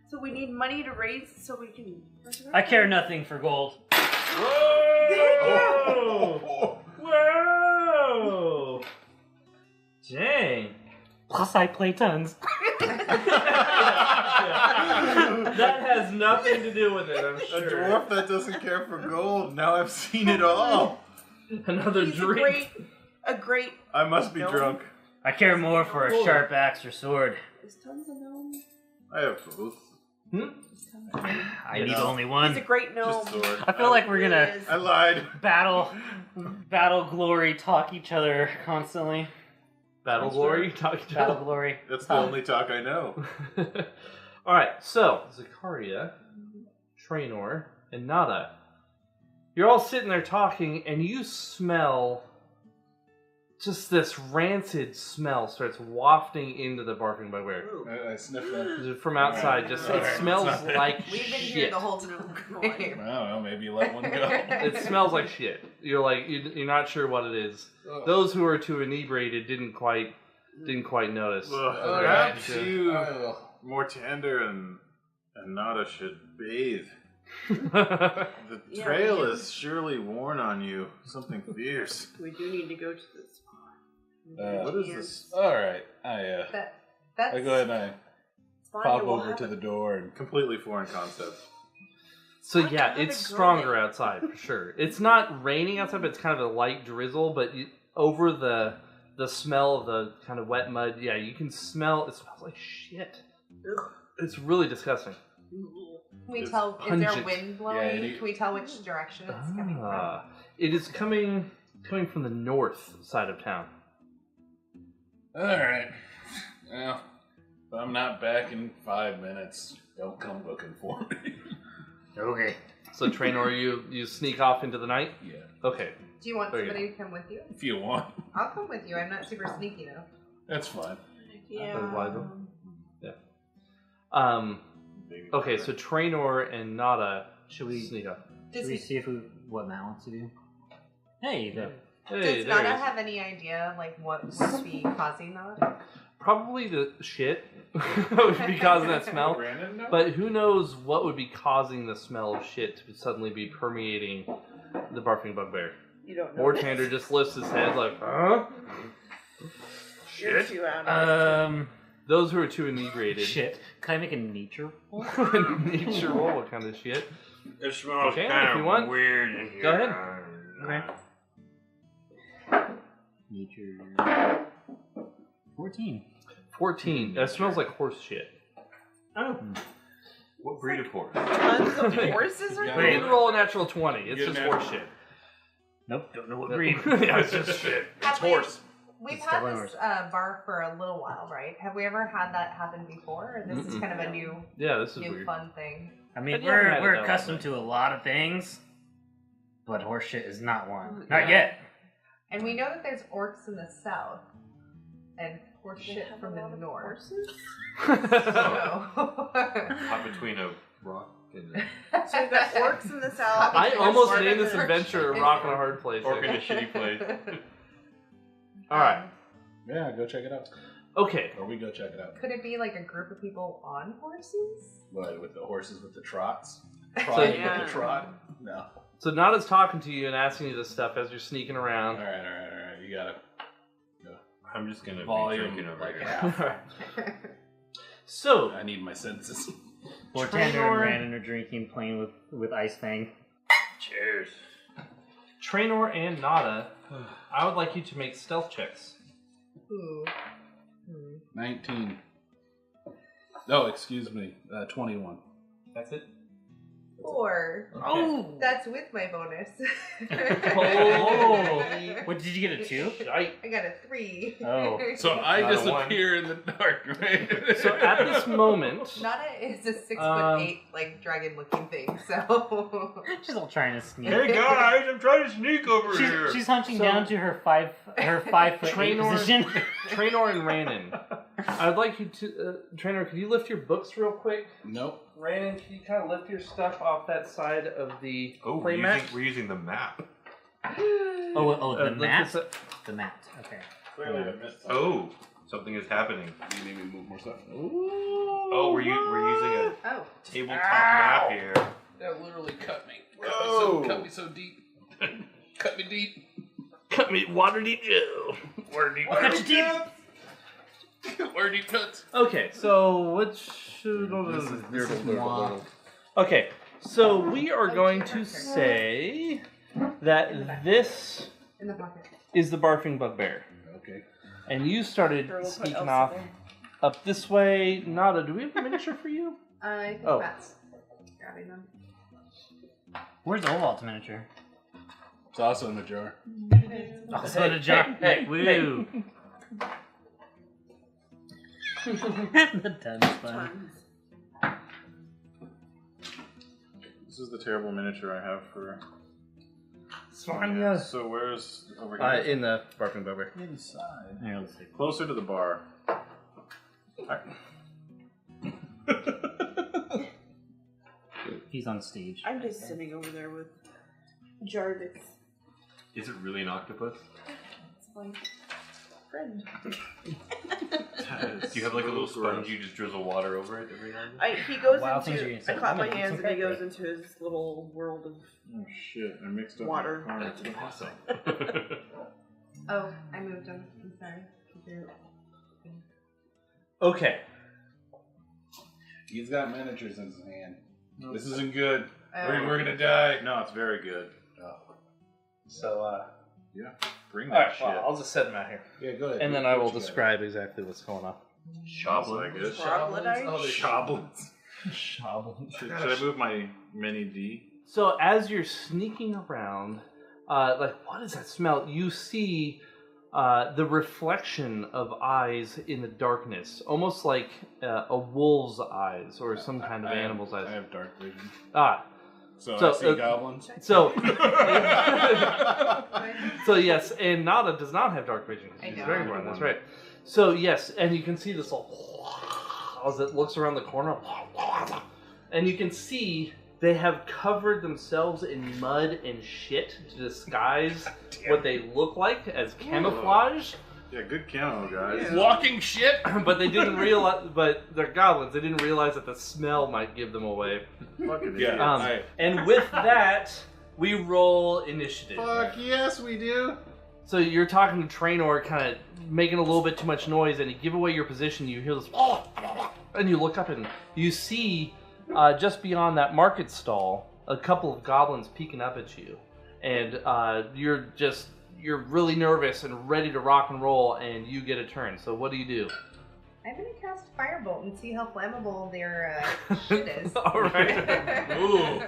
So we need money to raise so we can resurrect I care him. nothing for gold. Whoa! Whoa! Dang. Plus, I play tons. That has nothing to do with it, I'm A sure. dwarf that doesn't care for gold. Now I've seen it all. Another He's drink. a great. I must be No. drunk. I care more for a sharp axe or sword. Is Tons a gnome? I have both. Is Tons a gnome? I You need know. only He's one. a great gnome. Just sword. I feel like we're He gonna is. I lied. battle glory, talk each other constantly. Battle Glory? Talk to Battle glory. That's the only talk I know. Alright, so, Zakaria, Trainor, and Nada. You're all sitting there talking, and you smell just this rancid smell starts wafting into the Barking by Where. I sniffed that. From outside, just it Alright, smells it's not like We've been shit. here the whole time. I don't know, maybe let one go. It smells like shit. You're like you're not sure what it is. Those who are too inebriated didn't quite notice. Perhaps I you, will. Mortander and Nada, should bathe. Well, The Yeah, trail we do. is surely worn on you. Something fierce. We do need to go to the spot. What is this? Alright, That's I go ahead and I Spot pop will over have to a- the door and Completely foreign concept. so I yeah, got it's it stronger going. outside for sure. It's not raining outside, but it's kind of a light drizzle. But over the smell of the kind of wet mud, yeah, you can smell. It smells like shit. Ugh. It's really disgusting. Can we It's tell? Is there pungent. wind blowing? Yeah, it- Can we tell which direction it's coming from? It is coming from the north side of town. alright. Well, if I'm not back in 5 minutes, don't come looking for me. Okay. So Trainor, you sneak off into the night. Yeah. Okay. Do you want Very somebody to come with you? If you want. I'll come with you. I'm not super sneaky though. That's fine. Yeah. Okay, so Trainor and Nada Should we sneak up. should we see what Matt wants to do? Hey, Yeah. Does Hey, there Nana he is. have any idea like what would be causing that? Probably the shit would be causing that smell. Brandon, no? But who knows what would be causing the smell of shit to suddenly be permeating the Barking Bugbear. You don't know. Mortander just lifts his head like, huh? You're too out of it. Those who are too inebriated. Shit. Can I make a nature roll? Nature roll, what kind of shit? It smells Okay, if kind you of want. weird in here. Go ahead. Okay. Nature 14. 14. That smells like horse shit. Oh. What breed of horse? Tons of horses are Yeah. You there? didn't roll a natural 20. It's You just didn't horse shit. Nope, don't know what breed. Yeah, it's just shit. Have we- We've It's had definitely this bar for a little while, right? Have we ever had that happen before? Or this is Mm-mm. kind of a new Yeah, this is weird. fun thing. I mean, But you haven't had we're it that accustomed long, to a lot of things, but horse shit is not one. Yeah. Not yet. And we know that there's orcs in the south and horse Do they shit have from a the lot of north. horses? So. Caught between a rock and a So we've got orcs in the south. I there's almost Spartans named this and- adventure Rock in a Hard Place. orc in a shitty place. Alright. Yeah, go check it out. Okay. Or we go check it out. Could it be like a group of people on horses? What, with the horses with the trots? So- Trotting Yeah. with the trot? No. So Nada's talking to you and asking you this stuff as you're sneaking All around. right. You gotta I'm just gonna be volume drinking over like here. half. So, I need my senses. Bartender and Trainor- Brandon are drinking, playing with Ice Fang. Cheers. Trainor and Nada, I would like you to make stealth checks. Ooh. 19. No, excuse me. 21. That's it? 4. Oh! That's with my bonus. Oh. What, did you get a 2? I got a 3. Oh. So I Not a disappear in the dark, right? So at this moment, Nada is a 6'8", like dragon-looking thing. So She's all trying to sneak. guys, I'm trying to sneak over She's hunching So- down to her 5'8" Trainor- position. Trainor and Rannon, I'd like you to, Trainor, could you lift your books real quick? Nope. Rannon, can you kind of lift your stuff off that side of the Oh, playmat? we're using the map. Oh, the lift mat? this up. The mat, okay. Clearly I missed something. Oh, something is happening. You need me to move more stuff? Oh, we're using a oh, tabletop map here. That literally cut me. Whoa. Cut me so deep. Cut me deep. Cut me water deep Joe. Water deep. Cut your teeth! Water deep cuts. Okay, so what should... This is moi. Okay, so we are going to say that this in the pocket. is the barfing bugbear. Okay. And you started Or we'll put sneaking Elsa off there. up this way. Nada, do we have a miniature for you? I think Oh. that's grabbing them. Where's Ovalt's miniature? It's also in the jar. Also in a jar. Hey, Woo! The ton's fun. Tons. This is the terrible miniature I have for. Svanya. So where's over here? In the barfing bugbear. Inside. Here, let's see. Closer to the bar. He's on stage. I'm just sitting over there with Jarvis. Is it really an octopus? It's my friend. Do you have like a little sponge you just drizzle water over it every now and then? He goes Wow, things are into. getting I so- clap I'm my gonna eat hands some and he crack goes into his little world of. Oh shit! I mixed up Water. my cards. That's awesome. Oh, I moved them. I'm sorry. They're- Okay. He's got miniatures in his hand. This isn't good. Oh. We're gonna die. No, it's very good. So, Bring that alright, shit. well, I'll just set them out here. Yeah, go ahead. And then Do I what will you gotta describe exactly what's going on. Shoblin. I guess. Troglodyte? Oh, they're Shoblins. Should I move my mini D? So as you're sneaking around, like, what is that smell? You see the reflection of eyes in the darkness, almost like a wolf's eyes or some kind of I have- animal's I eyes. have dark vision. So, I see goblins. so, so yes, and Nada does not have dark vision. I She's don't. very blind. That's right. So yes, and you can see this all as it looks around the corner, and you can see they have covered themselves in mud and shit to disguise what they look like as camouflage. Yeah, good camo, guys. Yeah. Walking shit. But they didn't realize. But they're goblins. They didn't realize that the smell might give them away. Fucking Yeah. idiots. Alright. And with that, we roll initiative. Fuck yes, we do. So you're talking to Trainor, kind of making a little bit too much noise, and you give away your position. You hear this, and you look up and you see just beyond that market stall a couple of goblins peeking up at you, and you're really nervous and ready to rock and roll, and you get a turn. So what do you do? I'm gonna cast Firebolt and see how flammable their shit is. All right. Ooh.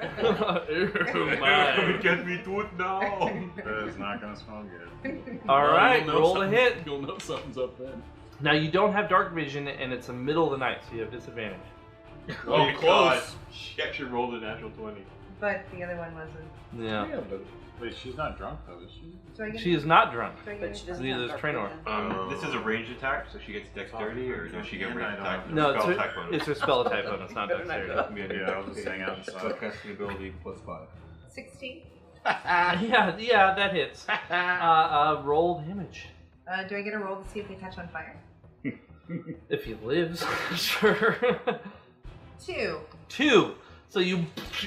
Ew, my. Get me to it now. That is not gonna smell good. All right, You'll know roll a something- hit. You'll know something's up then. Now you don't have dark vision, and it's the middle of the night, so you have disadvantage. Oh, close. God. She actually rolled a natural 20. But the other one wasn't. Yeah. Wait, she's not drunk though, is she? Do I get She is not drunk. do I get But any- she doesn't Neither have is dark Traynor. vision. This is a ranged attack, so she gets dexterity, or does she get And ranged I attack? No, Spell it's attack her, bonus. it's her spell attack bonus, not dexterity. Yeah, I was just saying outside. Subcasting ability plus 5. 16. Yeah, that hits. Roll damage. Do I get a roll to see if they catch on fire? If he lives, sure. 2. 2. So you,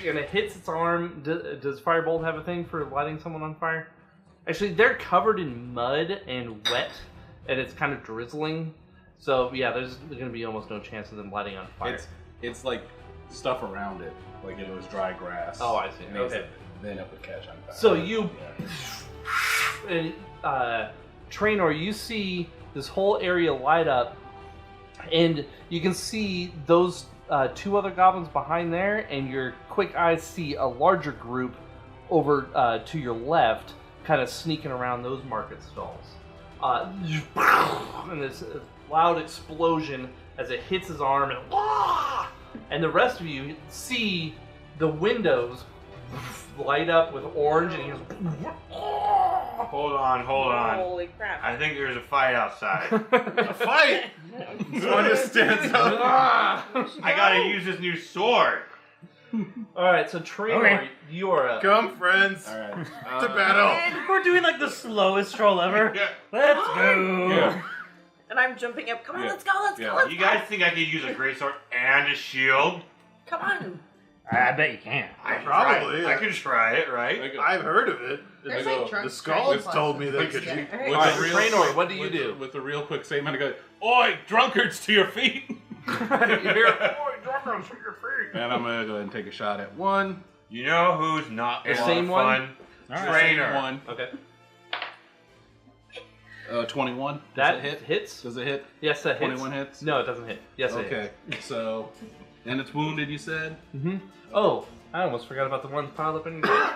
and it hits its arm. Does Firebolt have a thing for lighting someone on fire? Actually, they're covered in mud and wet, and it's kind of drizzling. So yeah, there's going to be almost no chance of them lighting on fire. It's like stuff around it, like if it was dry grass. Oh, I see. It makes Okay. then it would catch on fire. So you, Yeah. and Traynor, you see this whole area light up, and you can see those 2 other goblins behind there, and your quick eyes see a larger group over to your left, kind of sneaking around those market stalls. And this loud explosion as it hits his arm, and the rest of you see the windows light up with orange, and he goes, Hold on. Holy crap. I think there's a fight outside. A fight! Someone just stands up. I gotta use this new sword. Alright, so Traynor, Okay. you are up. Come, friends. All right. To battle. We're doing like the slowest troll ever. Yeah. Let's go. Yeah. And I'm jumping up. Come on, Yeah. let's go, let's Yeah. go, let's You guys think I could use a great sword and a shield? Come on. I bet you can. I could Probably, try it. yeah. I could try it, right? Like a- I've heard of it. There's go. like drunk The Skalds strength told me they classes could together. With Alright, a real Traynor, quick- what do you with do? With a real quick statement, I go, "Oi, drunkards, to your feet!" You hear, "Oi, drunkards, to your feet." And I'm gonna go ahead and take a shot at one. You know who's not The a lot same of one? fun? Alright. Traynor. One. Okay. 21. Does That it hit? hits? Does it hit? Yes, that hits. 21 hits? No, it doesn't hit. Yes, it hits. Okay. So, and it's wounded. You said. Mm-hmm. Oh, I almost forgot about the ones piled up in your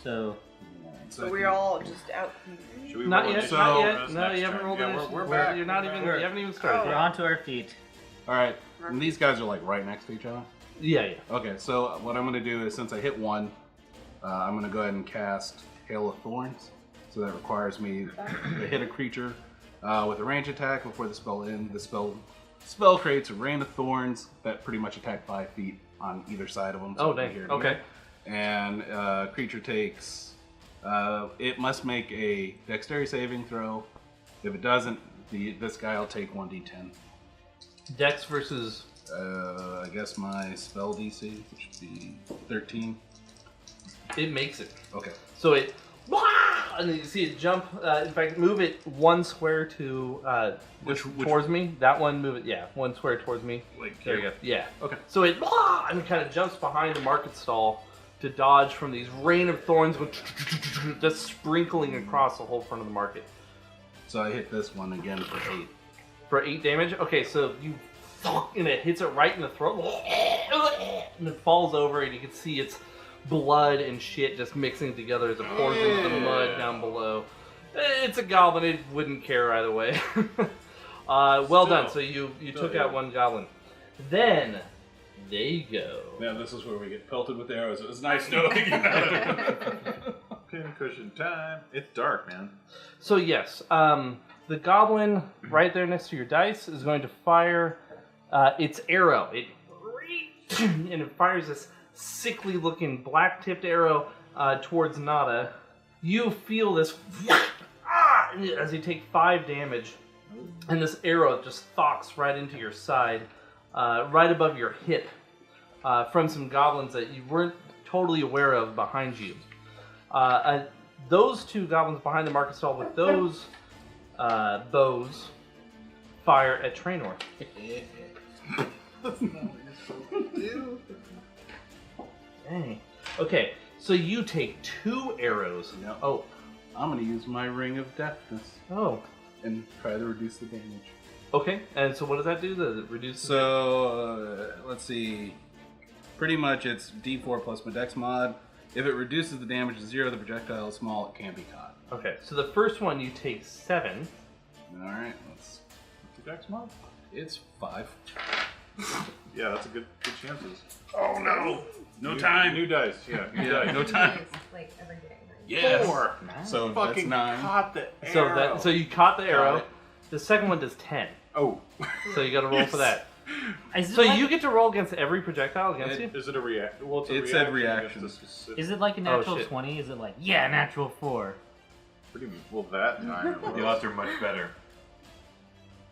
So So we're all just out. Should we Not roll yet, it? So- not That's yet. No, next you haven't turn. rolled Yeah, initiative. we're back. You're not We're even. back. You haven't even started. we're yet. onto our feet. All right. And these guys are like right next to each other. Yeah. Okay. So what I'm gonna do is, since I hit one, I'm gonna go ahead and cast Hail of Thorns. So that requires me to hit a creature with a range attack before the spell ends. The spell creates a rain of thorns that pretty much attack 5 feet on either side of them. Oh, from dang. here to Okay. here. And creature takes. It must make a dexterity saving throw. If it doesn't, this guy will take 1d10. Dex versus. I guess my spell DC, which should be 13. It makes it. Okay. So it. And then you see it jump. In fact, move it 1 square to Which- towards me. That one, move it. Yeah, 1 square towards me. Like There you go. Yeah. Okay. So it and kind of jumps behind the market stall to dodge from these rain of thorns, just sprinkling across the whole front of the market. So I hit this one again for 8. For 8 damage. Okay, so you and it hits it right in the throat, and it falls over, and you can see its blood and shit just mixing together as it pours into the mud down below. It's a goblin; it wouldn't care either way. Well done. So you took out one goblin. Then they go. Now this is where we get pelted with arrows. It was nice knowing you. Pincushion time. It's dark, man. So yes, the goblin right there next to your dice is going to fire its arrow. And it fires this sickly-looking black-tipped arrow towards Nada. You feel this as you take 5 damage, and this arrow just thocks right into your side, right above your hip, from some goblins that you weren't totally aware of behind you. Those 2 goblins behind the market stall with those bows fire at Traynor. Dang. Okay, so you take 2 arrows. Yep. Oh, I'm gonna use my ring of deafness. oh. and try to reduce the damage. Okay, and so what does that do? Does it reduce? So, let's see. Pretty much it's D4 plus my dex mod. If it reduces the damage to 0, the projectile is small, it can't be caught. Okay, so the first one you take 7. Alright, let's... Your dex mod? It's 5. Yeah, that's a good chances. Oh no! No New- time! New dice, yeah. New Yeah, dice. no time. Like every day. Yes! 4. So that's Fucking 9. caught the So arrow. so you caught the arrow. it. The second one does 10. Oh. So you got to roll for that. Is it So like, you get to roll against every projectile against you. Is it a react? Well, it's a It said reaction reaction. against a specific- Is it like a Oh, natural shit. 20? Is it like, yeah, natural 4? Pretty well that time. it The was. odds are much better.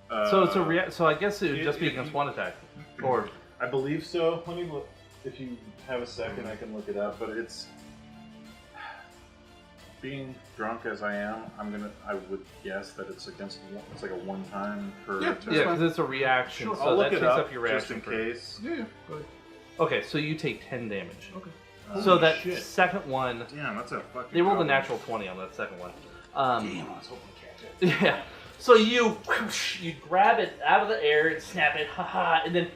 So it's a so I guess it would just be if against you- one attack. Or I believe so. Let me look. If you have a second, I can look it up. But it's being drunk as I am. I would guess that it's against. It's like a one-time per attack. yeah, because it's a reaction. Sure, So I'll that look it takes up up your just reaction in for- case. Yeah, go ahead. Okay, so you take 10 damage. Okay. So Holy that shit. second one, Damn, that's a fucking. they rolled a problem. natural 20 on that second one. Damn, I was hoping to catch it. Yeah. So you grab it out of the air and snap it, haha, and then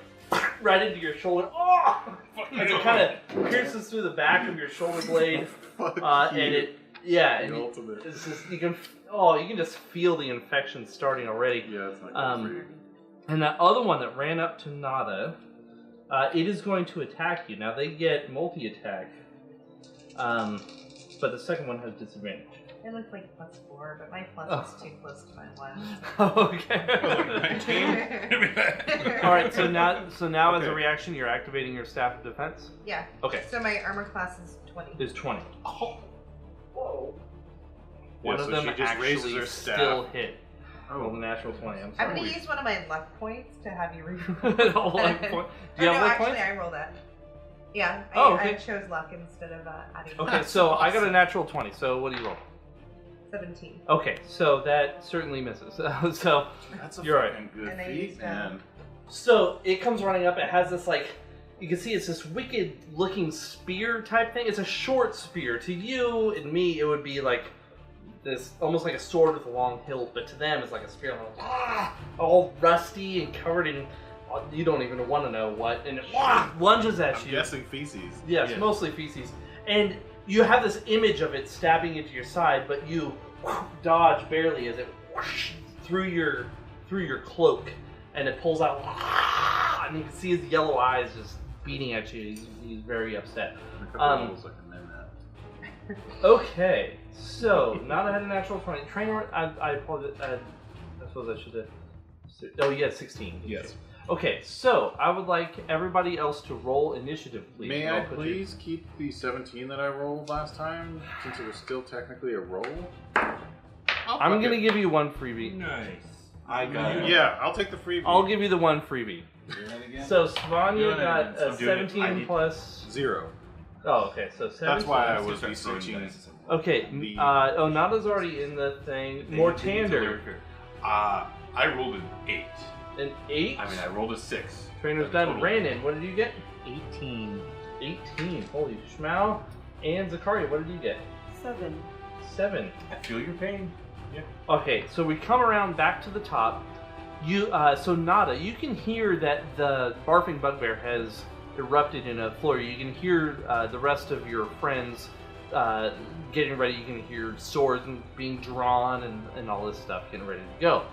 right into your shoulder. Oh! And it kind of pierces through the back of your shoulder blade, Fuck and you. it yeah, The and ultimate. it's just you can just feel the infection starting already. Yeah, it's not good for you. And that other one that ran up to Nada, it is going to attack you. Now they get multi-attack, but the second one has disadvantage. It looks like +4, but my plus is 2 plus to my 1. Okay. All right. So now as a Okay. reaction, you're activating your staff of defense. Yeah. Okay. So my armor class is 20. Is 20. Whoa. Yeah, One of so them she just raises actually her staff. still hit. Oh, the natural 20. I'm I'm sorry. gonna use one of my luck points to have you read. All luck point. Do you Oh, have no, luck actually, points? I rolled that. Yeah, Oh, I okay. chose luck instead of adding. Okay, so I got a natural 20. So what do you roll? 17. Okay, so that certainly misses. So That's a You're right. fucking good And I feat, used, man. So it comes running up. It has this you can see it's this wicked-looking spear type thing. It's a short spear. To you and me, it would be like this, almost like a sword with a long hilt. But to them, it's like a spear, all rusty and covered in. You don't even want to know what, and it lunges at I'm you. guessing feces. Yes, Yeah. mostly feces. And you have this image of it stabbing into your side, but you dodge barely as it through your cloak, and it pulls out, and you can see his yellow eyes just beating at you. He's very upset. A couple levels I can name that. Okay, so now that I had a natural 20, trainer, I apologize. I suppose I should have. Oh, yeah, 16. Yes. Okay, so I would like everybody else to roll initiative, please. May and I I'll put you- please keep the 17 that I rolled last time, since it was still technically a roll? I'm going to give you one freebie. Nice. I got it. Yeah, I'll take the freebie. I'll give you the one freebie. Do that again? So Svanya Doing it got again. a I'm doing it. I 17 need- plus. 0. Oh, okay. So 17. That's why I Let's was start throwing beseeching. dice. Okay. The- Nada's already in the thing. Mortander, I rolled an 8. an 8. I mean, I rolled a 6. Trainer's done. Total. Brandon, what did you get? 18. 18. Holy schmau. And Zakaria, what did you get? 7. 7. I feel your pain. Okay, so we come around back to the top. So Nada, you can hear that the barfing bugbear has erupted in a flurry. You can hear the rest of your friends getting ready. You can hear swords being drawn and all this stuff getting ready to go.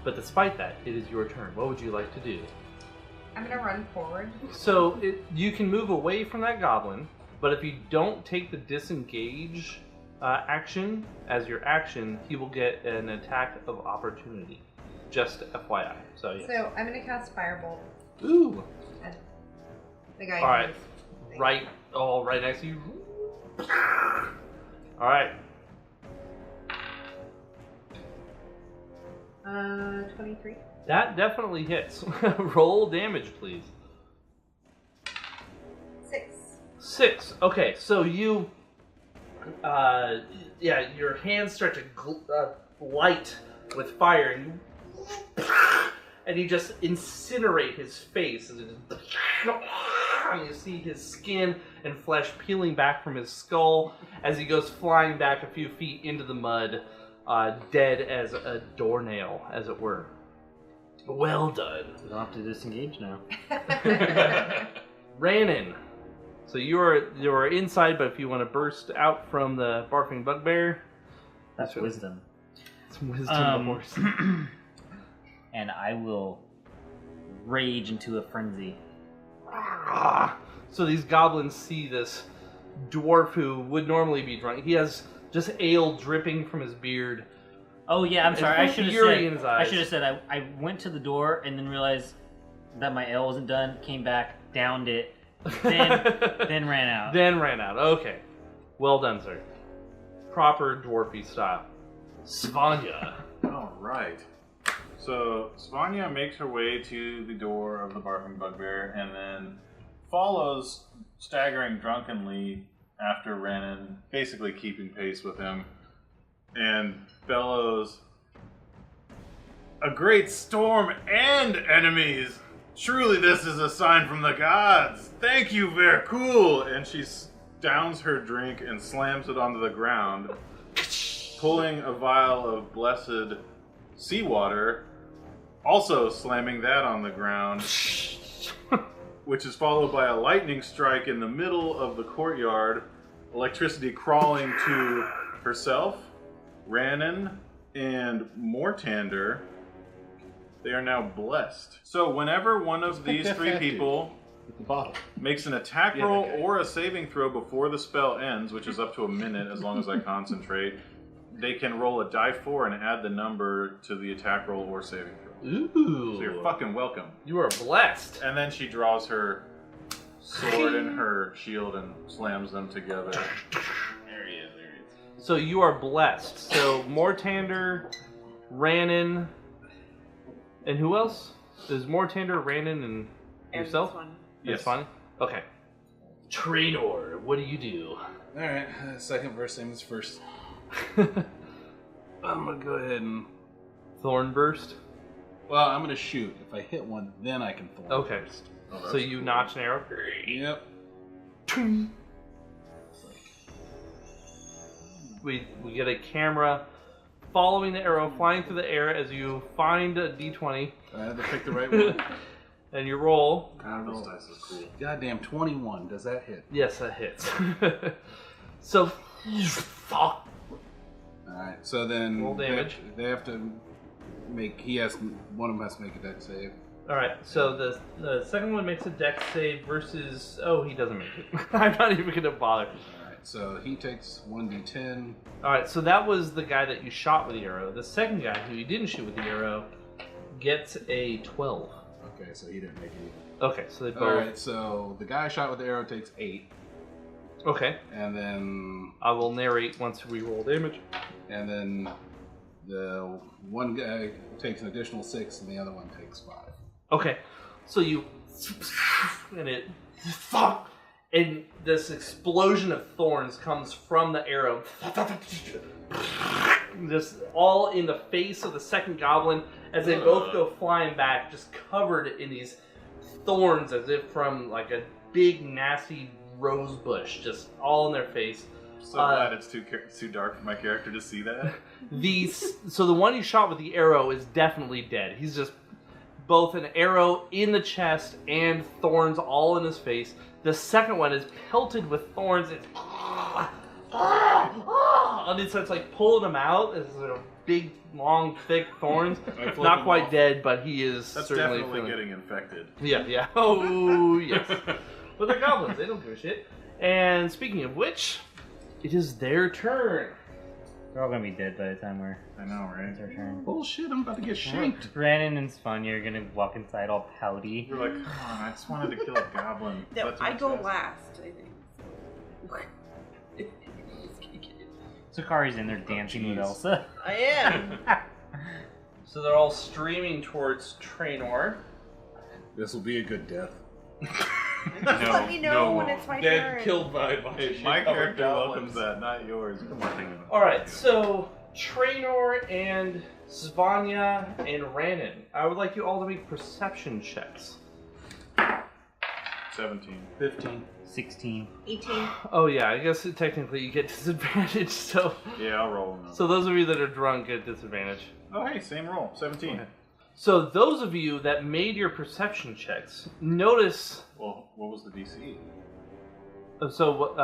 But despite that, it is your turn. What would you like to do? I'm gonna run forward. So you can move away from that goblin, but if you don't take the disengage action as your action, he will get an attack of opportunity. Just FYI. So yeah. So I'm gonna cast Firebolt Ooh. at the guy. All right. who's- Right next to you. All right. 23. That definitely hits. Roll damage, please. 6. 6. Okay, so you, your hands start to light with fire, and you just incinerate his face, and you see his skin and flesh peeling back from his skull as he goes flying back a few feet into the mud. dead as a doornail, as it were. Well done. We don't have to disengage now. Ranin. So you are inside, but if you want to burst out from the barfing bugbear, That's wisdom. some wisdom of horse. And I will rage into a frenzy. So these goblins see this dwarf who would normally be drunk. He has just ale dripping from his beard. Oh yeah, I'm sorry. I should have fury in his said. I eyes. should have said. I went to the door and then realized that my ale wasn't done. Came back, downed it, then ran out. Then ran out. Okay. Well done, sir. Proper dwarfy style. Svanya. All right. So Svanya makes her way to the door of the barfing bugbear and then follows, staggering drunkenly after Renan, basically keeping pace with him, and bellows, "A great storm and enemies! Truly this is a sign from the gods! Thank you, very cool!" And she downs her drink and slams it onto the ground, pulling a vial of blessed seawater, also slamming that on the ground, which is followed by a lightning strike in the middle of the courtyard, electricity crawling to herself, Ranan, and Mortander. They are now blessed. So whenever one of these three people With the bottle. makes an attack roll or a saving throw before the spell ends, which is up to a minute as long as I concentrate, they can roll a die 4 and add the number to the attack roll or saving throw. Ooh. So you're fucking welcome. You are blessed. And then she draws her sword and her shield and slams them together. There he is, there he is. So you are blessed. So Mortander, Ranan, and who else? Is Mortander, Ranan, and yourself? Yes. That's fine. Okay. Trainor, what do you do? Alright, second verse, same as first. I'm gonna go ahead and... Thornburst. Well, I'm gonna shoot. If I hit one, then I can thorn Okay. first. Oh, So you notch an arrow. Yep. We get a camera following the arrow, flying through the air as you find a d20 I had to pick the right one. and you roll. God, this dice is cool. Goddamn 21. Does that hit? Yes, that hits. So, fuck. Alright, so then... Roll damage. They have to make... One of them has to make a dex save. All right, so the second one makes a dex save versus... Oh, he doesn't make it. I'm not even going to bother. Alright, so he takes 1d10. All right, so that was the guy that you shot with the arrow. The second guy, who you didn't shoot with the arrow, gets a 12. Okay, so he didn't make it either. Okay, so they both... Alright, so the guy shot with the arrow takes 8. Okay, And then... I will narrate once we roll damage. And then the one guy takes an additional 6 and the other one takes 5. Okay, so you... And it... Fuck! And this explosion of thorns comes from the arrow. Just all in the face of the second goblin as they both go flying back, just covered in these thorns as if from like a big nasty rose bush, just all in their face. So glad it's too dark for my character to see that. So the one you shot with the arrow is definitely dead. He's just both an arrow in the chest and thorns all in his face. The second one is pelted with thorns. It's on the inside, it's like pulling him out. It's big, long, thick thorns. Not quite dead, but he is That's certainly definitely feeling... getting infected. Yeah. Oh, yes. But they're goblins. They don't give a shit. And speaking of which, it is their turn. They're all gonna be dead by the time I know, right? it's our turn. Bullshit, I'm about to get shanked. Ranan and Svanya are gonna walk inside all pouty. You're like, come on, I just wanted to kill a goblin. No, That's I what go it says. last, I think. Sakari's in there dancing with jeez. Elsa. I am. So they're all streaming towards Trainor. This will be a good death. Just let me know when it's my turn. killed by Hey, my character welcomes that, not yours. Come on. Alright, so Trainor and Svanya and Ranan, I would like you all to make perception checks. 17. 15. 16. 18. Oh yeah, I guess technically you get disadvantage. So Yeah, I'll roll them. so those of you that are drunk get disadvantage. Oh, hey, same roll. 17. Okay. So those of you that made your perception checks, notice. Well, what was the DC? So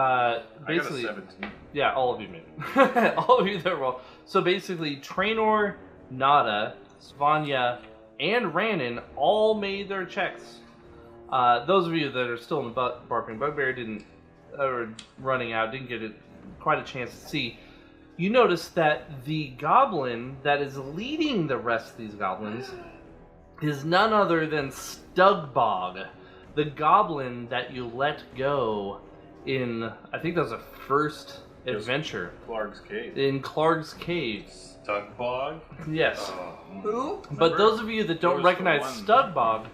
basically, I got a 17. yeah, all of you made it. All of you that roll. So basically, Traynor, Nada, Svanya, and Rannon all made their checks. Those of you that are still in the Barking Bugbear running out, didn't get quite a chance to see. You notice that the goblin that is leading the rest of these goblins is none other than Stugbog, the goblin that you let go in, I think that was a first adventure. Clark's Cave. In Clark's Cave. Stugbog? Yes. Who? But those of you that There don't was the recognize one- Stugbog,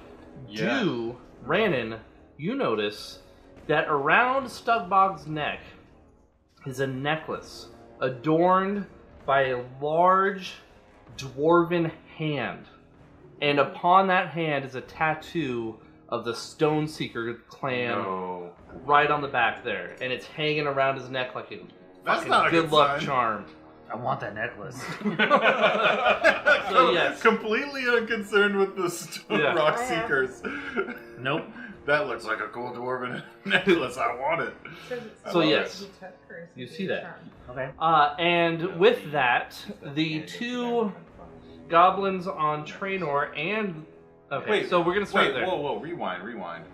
Yeah. Rannon, you notice that around Stugbog's neck is a necklace adorned by a large dwarven hand. And upon that hand is a tattoo of the Stoneseeker clan No. right on the back there. And it's hanging around his neck like a That's fucking not a good good luck sign. charm. I want that necklace. So, yes. Completely unconcerned with the Yeah. rock I am. seekers. Nope. That looks like a cool dwarven necklace. I want it. So love yes. He took hers. You see that. Okay. And with that, the two goblins on Traynor and... Okay, Wait, so we're going to start Wait, there. whoa, rewind.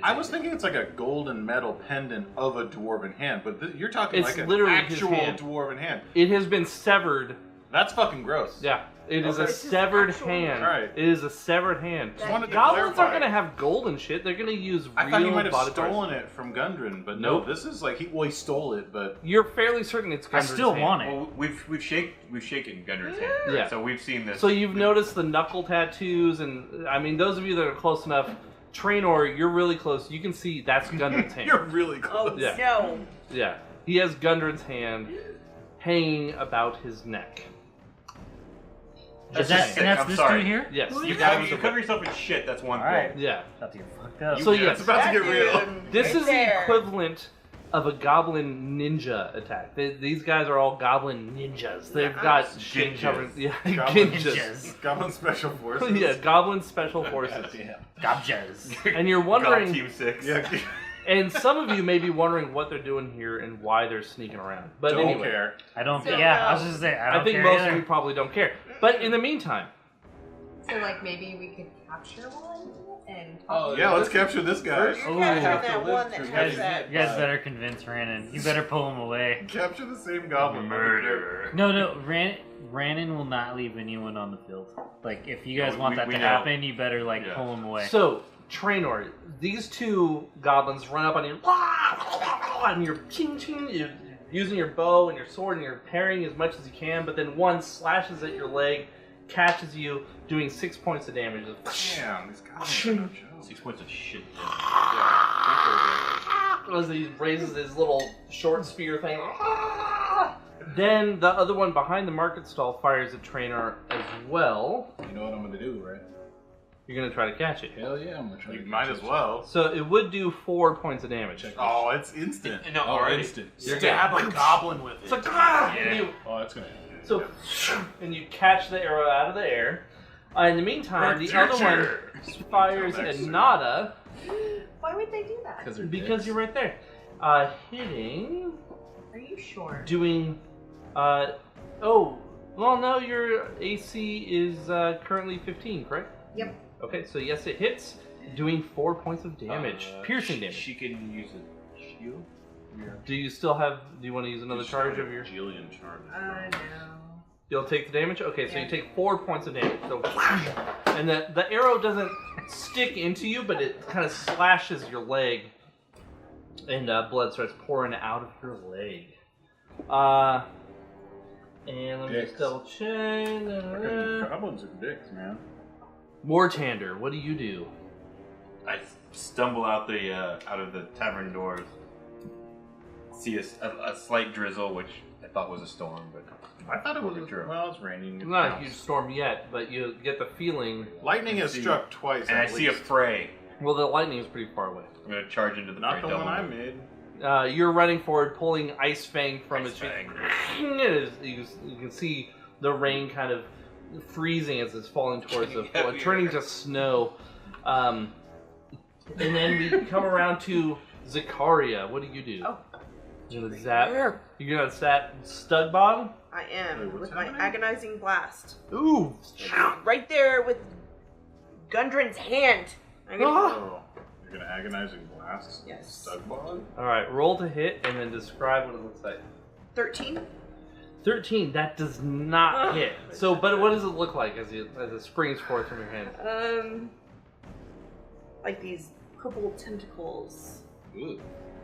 I was thinking it's like a golden metal pendant of a dwarven hand, but you're talking It's like an literally his actual hand. dwarven hand. It has been severed. That's fucking gross. Yeah, it is a Okay. It's his severed actual hand. Right. It is a severed hand. Just wanted to Goblins clarify. aren't going to have gold and shit. They're going to use real I thought he might have body parts. stolen it from Gundren, but Nope. no, this is like he stole it, but You're fairly certain it's I Gundren's still hand. want it. Well, we've shaken Gunner's hand. Yeah. So we've seen this. So you've noticed the knuckle tattoos, and I mean, those of you that are close enough, Traynor, you're really close. You can see that's Gundren's hand. you're really close. Oh Yeah. no! Yeah, he has Gundren's hand hanging about his neck. Is that, sick. and that's I'm this sorry. dude here? Yes. You cover yourself in shit. That's one Alright. thing. Yeah. Thought you were fucked up. So Yeah, yes, it's about to get real. this Right is there. the equivalent of a goblin ninja attack. These guys are all goblin ninjas. They've got shit Ginjas. covered. Yeah, Goblin ginjas. Goblin Special Forces. Yeah, goblin special forces. Gobjas. And you're God, wondering, Team 6. Yeah, and some of you may be wondering what they're doing here and why they're sneaking around. But don't anyway, care. I don't. So, Yeah, I was just saying. I don't I think care most either. of you probably don't care. But in the meantime, So, like, maybe we could capture one and talk Oh, Yeah, let's capture this guy. You're Ooh. capturing Have to that live one that through has You that. guys better convince Rannon. You better pull him away. Capture the same goblin. Murder. No, Rannon will not leave anyone on the field. Like, if you guys want that we to know. happen, you better, like, Yeah. pull him away. so Traynor, these two goblins run up on you, and you're ching ching. You're using your bow and your sword, and you're parrying as much as you can. But then one slashes at your leg, catches you, doing 6 points of damage. Damn, these goblins are no joke. 6 points of shit. As he raises his little short spear thing. Then the other one behind the market stall fires at Traynor as well. You know what I'm gonna do, right? You're gonna try to catch it. Hell yeah, I'm gonna try You to might catch as it. well. So it would do 4 points of damage. Check. Oh, it's instant. No, Oh, already. instant. Stab a goblin with it. It's like, ah! And you, Oh, that's gonna. so, and you catch the arrow out of the air. In the meantime, the other one fires at Nada Why would they do that? because you're right there. Hitting, Are you sure? doing, oh, well, no, your AC is currently 15, correct? Yep. Okay, so yes, it hits, doing 4 points of damage, piercing damage. She can use a shield. Do you still have? Do you want to use another charge of your? Jillian charge. No. You'll take the damage. Okay, so Yeah. you take 4 points of damage. So, and the arrow doesn't stick into you, but it kind of slashes your leg, and blood starts pouring out of your leg. And let me just Dicks. double check. Goblins are dicks, man. Mortander, what do you do? I stumble out of the tavern doors. See a slight drizzle, which I thought was a storm, but I thought it was. True. Well, it's raining. It Not a counts. huge storm yet, but you get the feeling. Lightning has See- struck twice. and I at see a least. fray Well, the lightning is pretty far away. I'm gonna charge into the Not prey the devil. one I made. You're running forward, pulling Ice Fang from its Fang. You can see the rain kind of freezing as it's falling towards the floor, turning to snow. And then we come around to Zakaria. What do you do? Oh. You're gonna zap. You're gonna zap Stugbog. I am Wait, what's with my happening? agonizing blast. Ooh. Right there with Gundren's hand. I'm gonna, Oh, you're gonna agonizing blast. Yes. Stugbog? All right, roll to hit and then describe what it looks like. 13. 13. That does not hit. So, but what does it look like as it springs forth from your hand? Like these purple tentacles Ooh.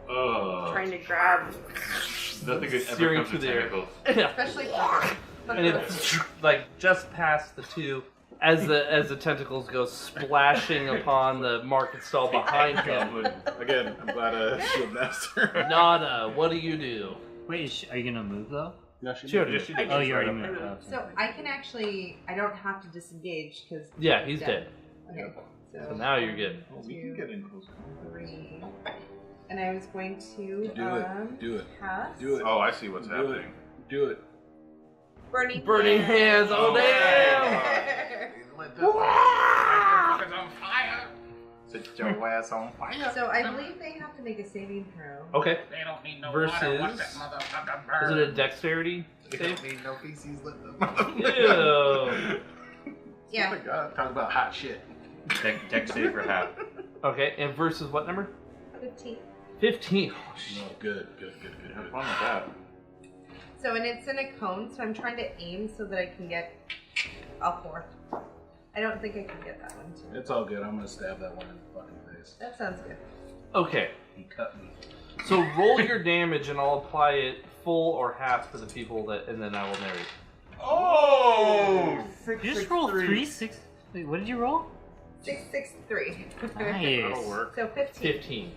trying to grab. Nothing good ever Steering comes through to the air. tentacles. Yeah. Especially for And it's like just past the two as the tentacles go splashing upon the market stall behind him. Again, I'm glad a shield master. Nada, what do you do? Wait, are you gonna move though? No, she Sure, did. just- I Oh, just- you already I moved. moved. Okay. So I can actually, I don't have to disengage because. Yeah, he's dead. Okay. So now you're good. Oh, we can get in close. 3. And I was going to Do it. cast Do it. Oh, I see what's Do happening. it. Do it. Burning Hands, oh damn! Set your ass on fire. So I believe they have to make a saving throw. Okay. They don't need no Versus- water. Watch that motherfucker burn. Is it a dexterity They save? don't need no feces. Let them. Ew. Yeah. Oh my god. Talk about hot shit. Deck save for half. Okay, and versus what number? 15. 15. Oh, No, shit. good. Have fun with that. So, and it's in a cone, so I'm trying to aim so that I can get a 4. I don't think I can get that one, too. It's all good. I'm gonna stab that one in the fucking face. That sounds good. Okay, He cut me. so roll your damage and I'll apply it full or half for the people that, and then I will narrate. Oh! You just rolled 3, 6. Wait, what did you roll? 6, 6, 3. Nice. That'll work. So 15. 15.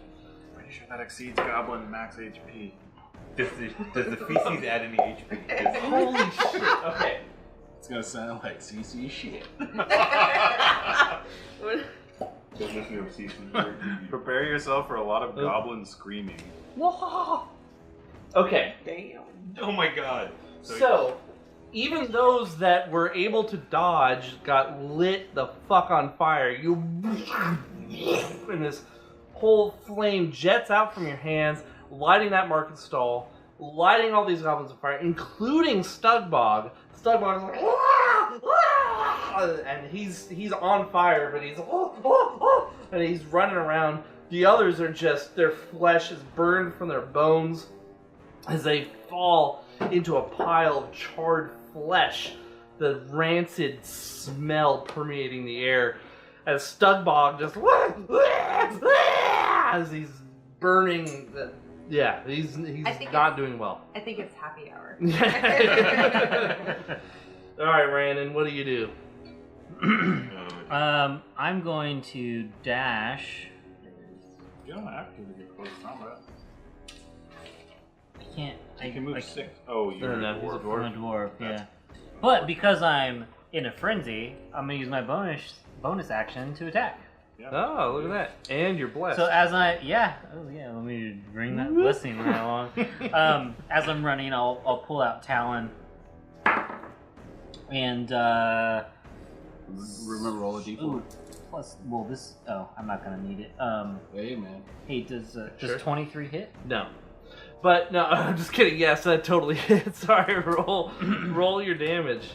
Pretty sure that exceeds Goblin max HP. Does the feces add any HP? Holy shit. Okay. It's gonna sound like CC shit. Prepare yourself for a lot of goblin screaming. Okay. Damn. Oh my god. So, even those that were able to dodge got lit the fuck on fire. You and this whole flame jets out from your hands, lighting that market stall, lighting all these goblins on fire, including Stugbog. Stugbog is like, and he's on fire, but he's and he's running around. The others are just, their flesh is burned from their bones as they fall into a pile of charred flesh, the rancid smell permeating the air as Stugbog just as he's burning. Yeah, he's I think not doing well. I think it's happy hour. All right, Randon, what do you do? I'm going to dash. You don't have to get close combat. I can't. You can move I, 6. Oh, you're No, a he's a dwarf. I'm a dwarf, yeah. But because I'm in a frenzy, I'm gonna use my bonus action to attack. Oh, look at that. And you're blessed. So as let me bring that blessing right along. As I'm running, I'll pull out Talon, and Remember, roll a d4. ooh, plus, well, this. Oh, I'm not gonna need it. Hey, man. Hey, does Sure. 23 hit? No. But no, I'm just kidding. Yes, that totally hit. Sorry, roll your damage.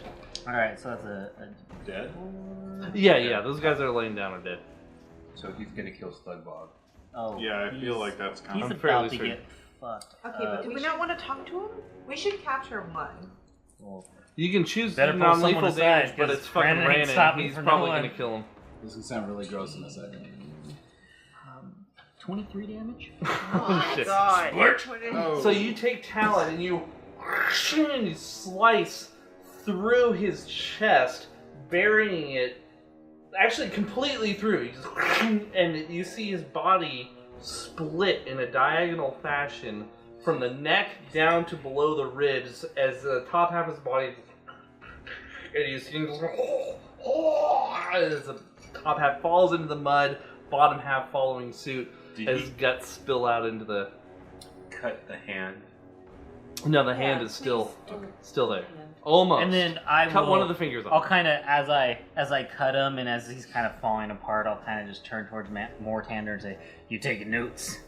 All right, so that's a Dead? Yeah, those guys that are laying down are dead. So he's gonna kill Stugbog. oh. Yeah, I feel he's- like that's kind he's of... I'm fairly about to certain. get fucked. Okay, but Do we we should, not want to talk to him? we should capture one. Well, You can choose Better pull non-lethal someone aside, damage, but 'cause it's fucking Brandon ain't Randon. stopping He's for no probably one. gonna kill him. This is gonna sound really gross in a second. 23 damage. Oh shit. God. Oh. So you take Talon and you slice through his chest, burying it actually completely through. You just, and you see his body split in a diagonal fashion from the neck down to below the ribs as the top half of his body, and you see him just as the top half falls into the mud, bottom half following suit Did as he guts spill out into the. cut the hand? No, the hand is still there. Almost. And then I cut will, one of the fingers I'll off. kind of, as I cut him and as he's kind of falling apart, I'll kind of just turn towards Mortander and say, "You taking notes?"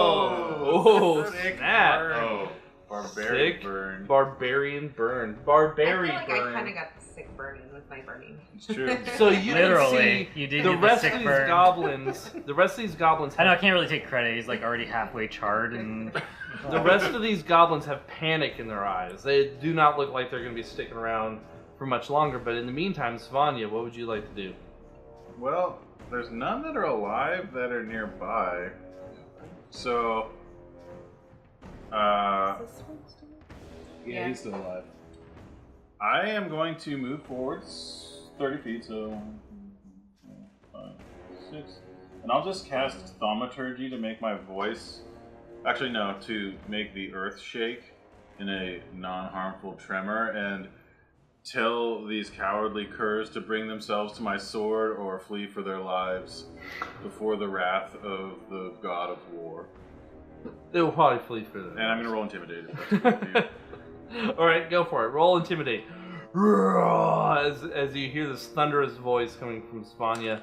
Oh, Sick snap! burn. Oh, Barbarian Sick. burn. Barbarian burn. I Barbarian feel like burn. I kind of got the sick burning with my burning. It's true. So you Literally, can see you did the get the rest sick of these burn. goblins. The rest of these goblins. I know I Have, can't really take credit. He's like already halfway charred, and the rest of these goblins have panic in their eyes. They do not look like they're going to be sticking around for much longer. But in the meantime, Svanya, what would you like to do? Well, there's none that are alive that are nearby. So, Is this one still? Yeah, he's still alive. I am going to move forwards 30 feet, so 5, 6. And I'll just cast Thaumaturgy to make my voice. Actually, no, to make the earth shake in a non-harmful tremor and tell these cowardly curs to bring themselves to my sword or flee for their lives before the wrath of the god of war. They will probably flee for them. And I'm going to roll Intimidate. If that's okay with you. All right, go for it. Roll Intimidate. As you hear this thunderous voice coming from Svanya.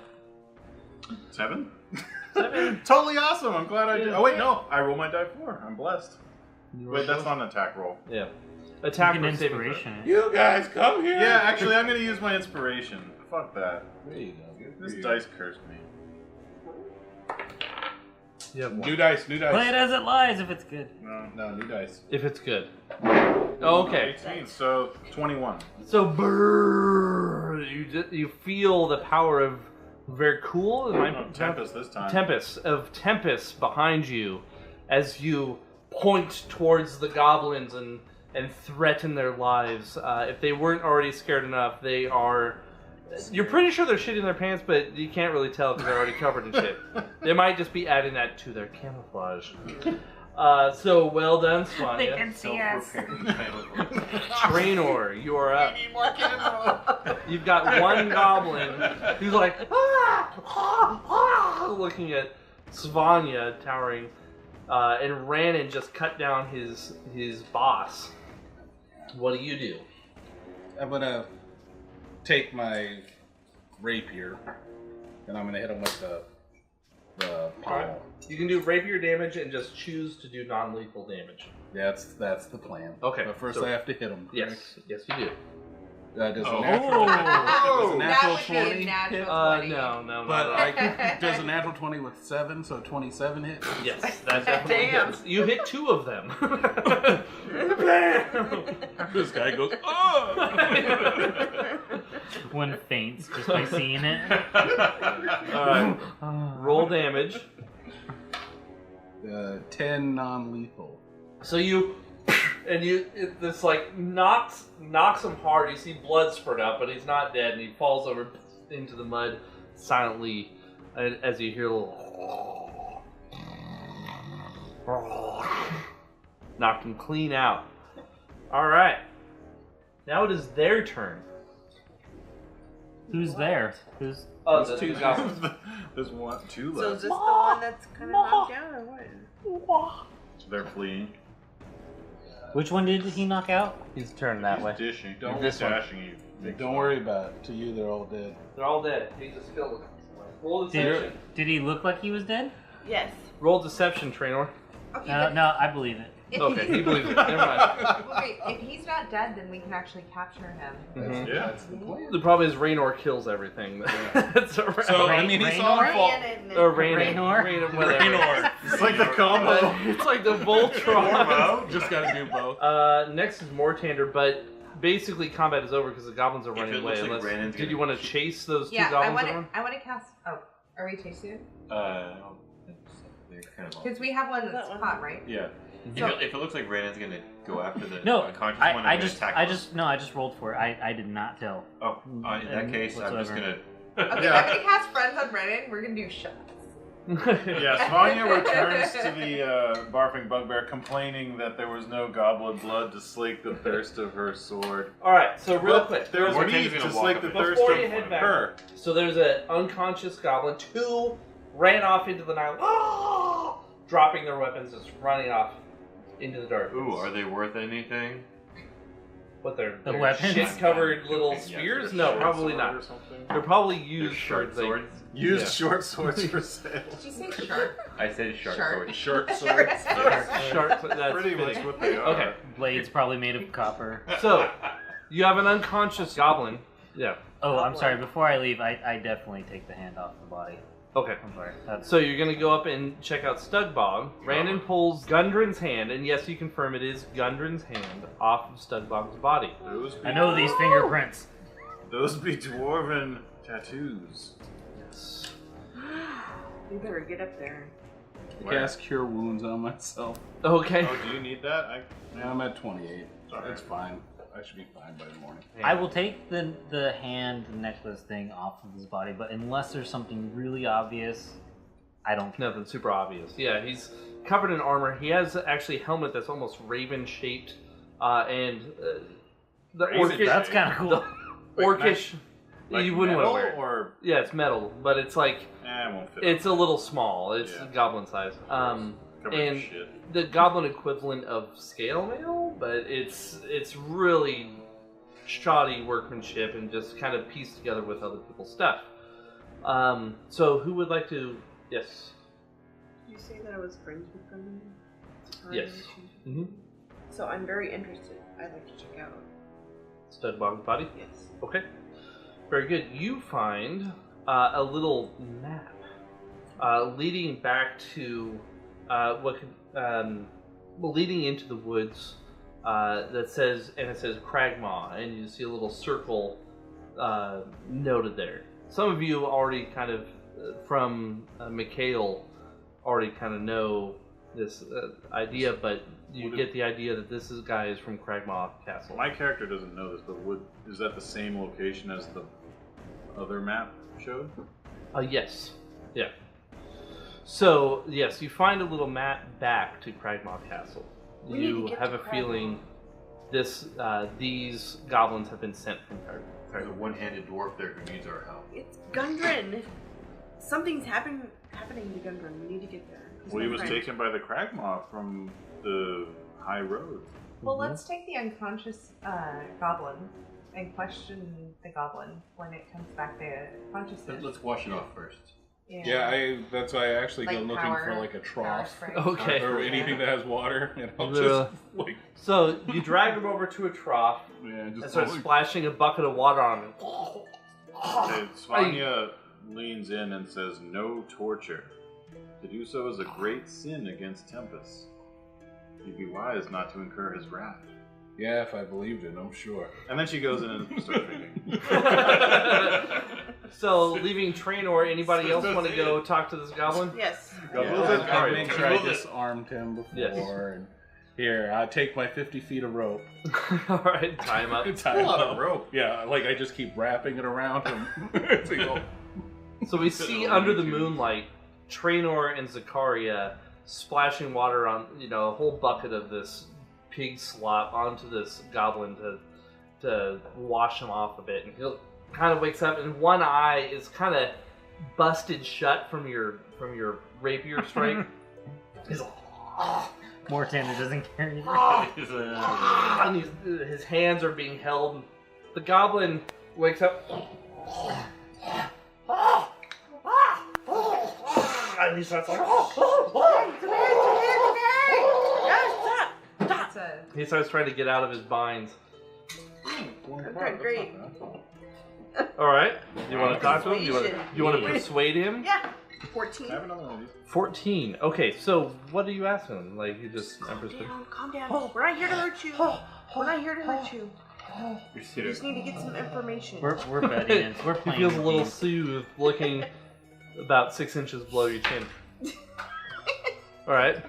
7? Totally awesome. I'm glad I did. Oh, wait, no. I roll my die 4. I'm blessed. Wait, that's not an attack roll. Yeah. Attack an for saving throw. inspiration. You guys come here. Yeah, actually, I'm going to use my inspiration. Fuck that. There you go. Good for This you. dice cursed me. You have one. New dice. Play it as it lies if it's good. No, new dice. If it's good. Oh, okay. 18, so 21. So brrr, you feel the power of very cool. Tempest this time. Tempest behind you as you point towards the goblins and threaten their lives. If they weren't already scared enough, they are. You're pretty sure they're shitting their pants, but you can't really tell because they're already covered in shit. They might just be adding that to their camouflage. So well done, Svanya. They can see us. Trainor, you are up. You've got one goblin who's like looking at Svanya towering, and Ranon just cut down his boss. What do you do? I'm gonna take my rapier and I'm gonna hit him with the pommel. You can do rapier damage and just choose to do non-lethal damage. That's the plan. Okay, But first so- I have to hit him. Yes, yes, you do. Does a Oh. natural, does a That natural would be a 20 natural hit? 20. No, But I does a natural 20 with 7, so 27 hit. yes, that definitely Damn. hits. You hit 2 of them. This guy goes, oh! One faints just by seeing it. Alright, roll damage. 10 non-lethal. So this like knocks him hard. You see blood spurt out, but he's not dead, and he falls over into the mud silently as you hear a little. Knocked him clean out. All right, now it is their turn. Who's there? Who's? Oh, There's the two goblins. There's 2 So is left. this the one that's kind of knocked down, or what? They're fleeing. Which one did he knock out? He's turned that way. Dishing. Don't- He's dashing you. big Don't fuck. worry about it. To you, they're all dead. They're all dead. He just killed them. Roll deception. Did he look like he was dead? Yes. Roll deception, Trainor. Okay, No, but no, I believe it. if Okay, he believes it. Never mind. well, wait, if he's not dead, then we can actually capture him. Mhm. Yeah. That's the plan. The problem is Raynor kills everything. That's around. So, I mean, he's all fault. Or Raynor. Raynor? Raynor. It's like the combo. It's like the Voltron. Just gotta do both. Next is Mortander, but basically combat is over because the goblins are If running it away. looks like Ranon's Did you gonna- want to chase those Yeah, two I goblins want around? to. I want to cast. Oh, are we chasing? They're kind of Because we have one that's caught, right? Yeah. So- If it looks like Ranon's gonna go after the No, unconscious one, I'm I gonna just attack him. I just rolled for it. I did not tell. Oh, in that case, I'm just whatsoever. gonna. Okay, Yeah. I'm gonna cast Friends on Reddit. We're gonna do shots. Yeah, Svanya returns to the barfing bugbear, complaining that there was no goblin blood to slake the thirst of her sword. All right, so real But quick, there's Morten's meat gonna to walk slake up the and- thirst Before of you head back, her. so there's an unconscious goblin. 2 ran off into the night, dropping their weapons, just running off into the darkness. Ooh, are they worth anything? What their weapons? shit-covered little Yeah, spears? Their No, short probably sword not. or something. They're probably They're used short for swords. Used Yeah. short swords for sale. Did you say shark? I said shark Shark. swords. Short swords. Sharp. That's Pretty much fitting. what they are. Okay, Blade's probably made of copper. so you have an unconscious goblin. Yeah. Oh, I'm sorry. Before I leave, I definitely take the hand off the body. Okay. I'm sorry. That's So you're gonna go up and check out Stugbog. Randon pulls Gundren's hand, and yes, you confirm it is Gundren's hand off of Stugbog's body. Those be, I know these fingerprints. Those be dwarven tattoos. Yes. You better get up there. Cast Cure Wounds on myself. Okay. Oh, do you need that? Yeah, I'm at 28. Sorry. It's fine. I should be fine by the morning. I will take the hand necklace thing off of his body, but unless there's something really obvious, I don't care. Nothing super obvious. Yeah, he's covered in armor. He has actually a helmet that's almost raven-shaped, and the Raven, orcish. That's kind of cool. Orcish. Like you wouldn't want metal to wear it. or Yeah, it's metal, but it's like it won't fit. it's a little small. It's Yeah. goblin size. Covered in And shit. the goblin equivalent of scale mail, but it's really shoddy workmanship and just kind of pieced together with other people's stuff. So who would like to? Yes. Did you say that I was friends with them? Yes. Mm-hmm. So I'm very interested. I'd like to check out. Studbog's body. Yes. Okay. Very good. You find a little map leading back to leading into the woods that says, and it says Cragmaw, and you see a little circle noted there. Some of you already kind of, from Mikhail, already kind of know this idea, but you get the idea that this guy is from Cragmaw Castle. My character doesn't know this, but is that the same location as the other map showed? Yes. Yeah. So, yes, you find a little map back to Cragmaw Castle. We need to You get have to a feeling these goblins have been sent from There's a Cragmaw. one-handed dwarf there who needs our help. It's Gundren. Something's happening to Gundren. We need to get there. He's Well, he my was friend. taken by the Cragmaw from the high road. Well, let's take the unconscious goblin and question the goblin when it comes back to consciousness. Let's wash it off first. Yeah, that's why I actually go Like looking power- for like a trough spray. Okay. or anything that has water, and I'll The- just like So, you drag them over to a trough yeah, and just start splashing a bucket of water on him. And Svanya leans in and says, "No torture. To do so is a great sin against Tempest. You'd be wise not to incur his wrath." yeah, if I believed it, I'm sure. And then she goes in and starts reading. So, leaving Trainor, anybody else want to go talk to this goblin? Yes. I make sure I Move it. disarmed him before, Yes. and here I take my 50 feet of rope. Alright, tie him up. Tie Pull out him a up. rope. Yeah, like I just keep wrapping it around him. So you go, So we see under the moonlight Trainor and Zakaria splashing water on, a whole bucket of this pig slop onto this goblin to wash him off a bit. And he kind of wakes up, and one eye is kind of busted shut from your rapier strike. He's like, Morton doesn't carry and his hands are being held. The goblin wakes up. And he starts like, That's a he starts trying to get out of his binds. Okay, great. All right, you want to talk to him? Persuasion. You want to persuade him? Yeah. 14. I have another one of these. 14. Okay, so what do you ask him? Like you just Calm down. We're not here to hurt you. We're not here to hurt you. You're We just need to get some information. We're betting it. We're He playing. feels a the little game. soothed, looking about 6 inches below your chin. All right.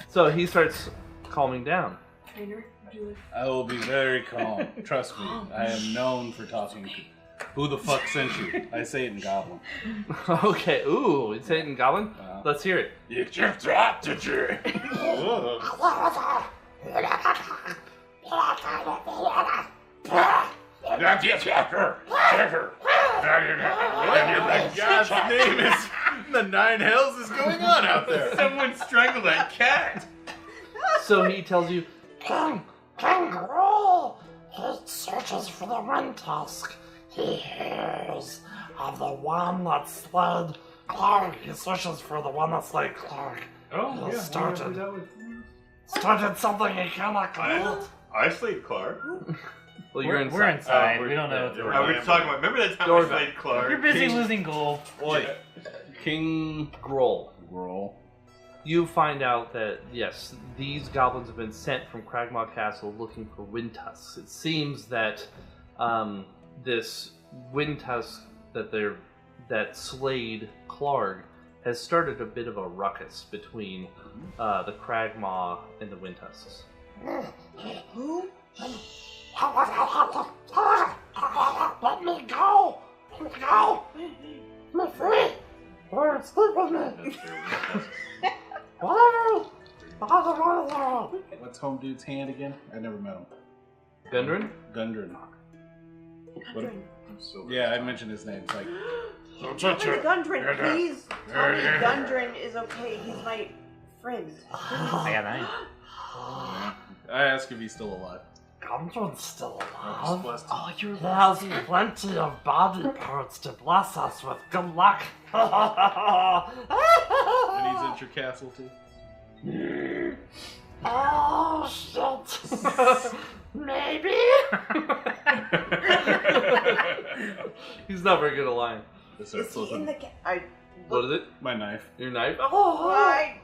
So he starts calming down. Trainer, do it. I will be very calm. Trust me, I am known for talking Who the fuck sent you? I say it in Goblin. Okay, ooh, it's it in Goblin? Let's hear it. You just dropped it, Jerry. God's name is the nine hells is going on out there. Someone strangled that cat. So he tells you, Kangaroo! He searches for the one tusk. He hears of the one that slayed Clark. He searches for the one that slayed Clark. Oh, He yeah. started something he cannot complete. I slayed Clark. well, you're inside. We're inside. we're- We don't know what's yeah, going I on. was talking about. Remember that time Door I slayed Clark? You're busy losing gold. Oi. King Groll. Groll. You find out that, yes, these goblins have been sent from Cragmaw Castle looking for wind tusks. It seems that this wind tusk that slayed Clark has started a bit of a ruckus between the Cragmaw and the wind tusks. Let me go! Let me go! I'm free! Or sleep with me! Whatever! What's Home Dude's hand again? I never met him. Gundren? Gundren. Gundren. Yeah, I mentioned his name. It's like, Tell me Gundren, please. Tell me Gundren is okay. He's my friend. I got 9. I asked if he's still alive. Gundren's still Oh, alive. Oh, you're He has plenty of body parts to bless us with good luck. And he's at your castle too? Oh, shit. Maybe? He's not very good at lying. This Is he in the I What is it? My knife. Your knife? I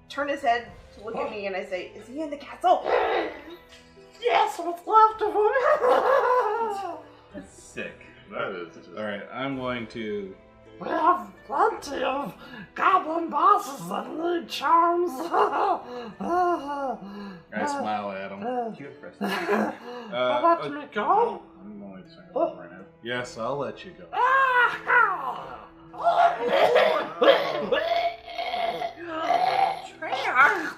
turn his head to look at me and I say, "Is he in the castle?" Yes, what's left of him? That's sick. That is just... Alright, I'm going to. We have plenty of goblin bosses that need charms. I smile at him. Cute for us. Let me go. I'm only saying that right now. Yes, I'll let you go. Trainer.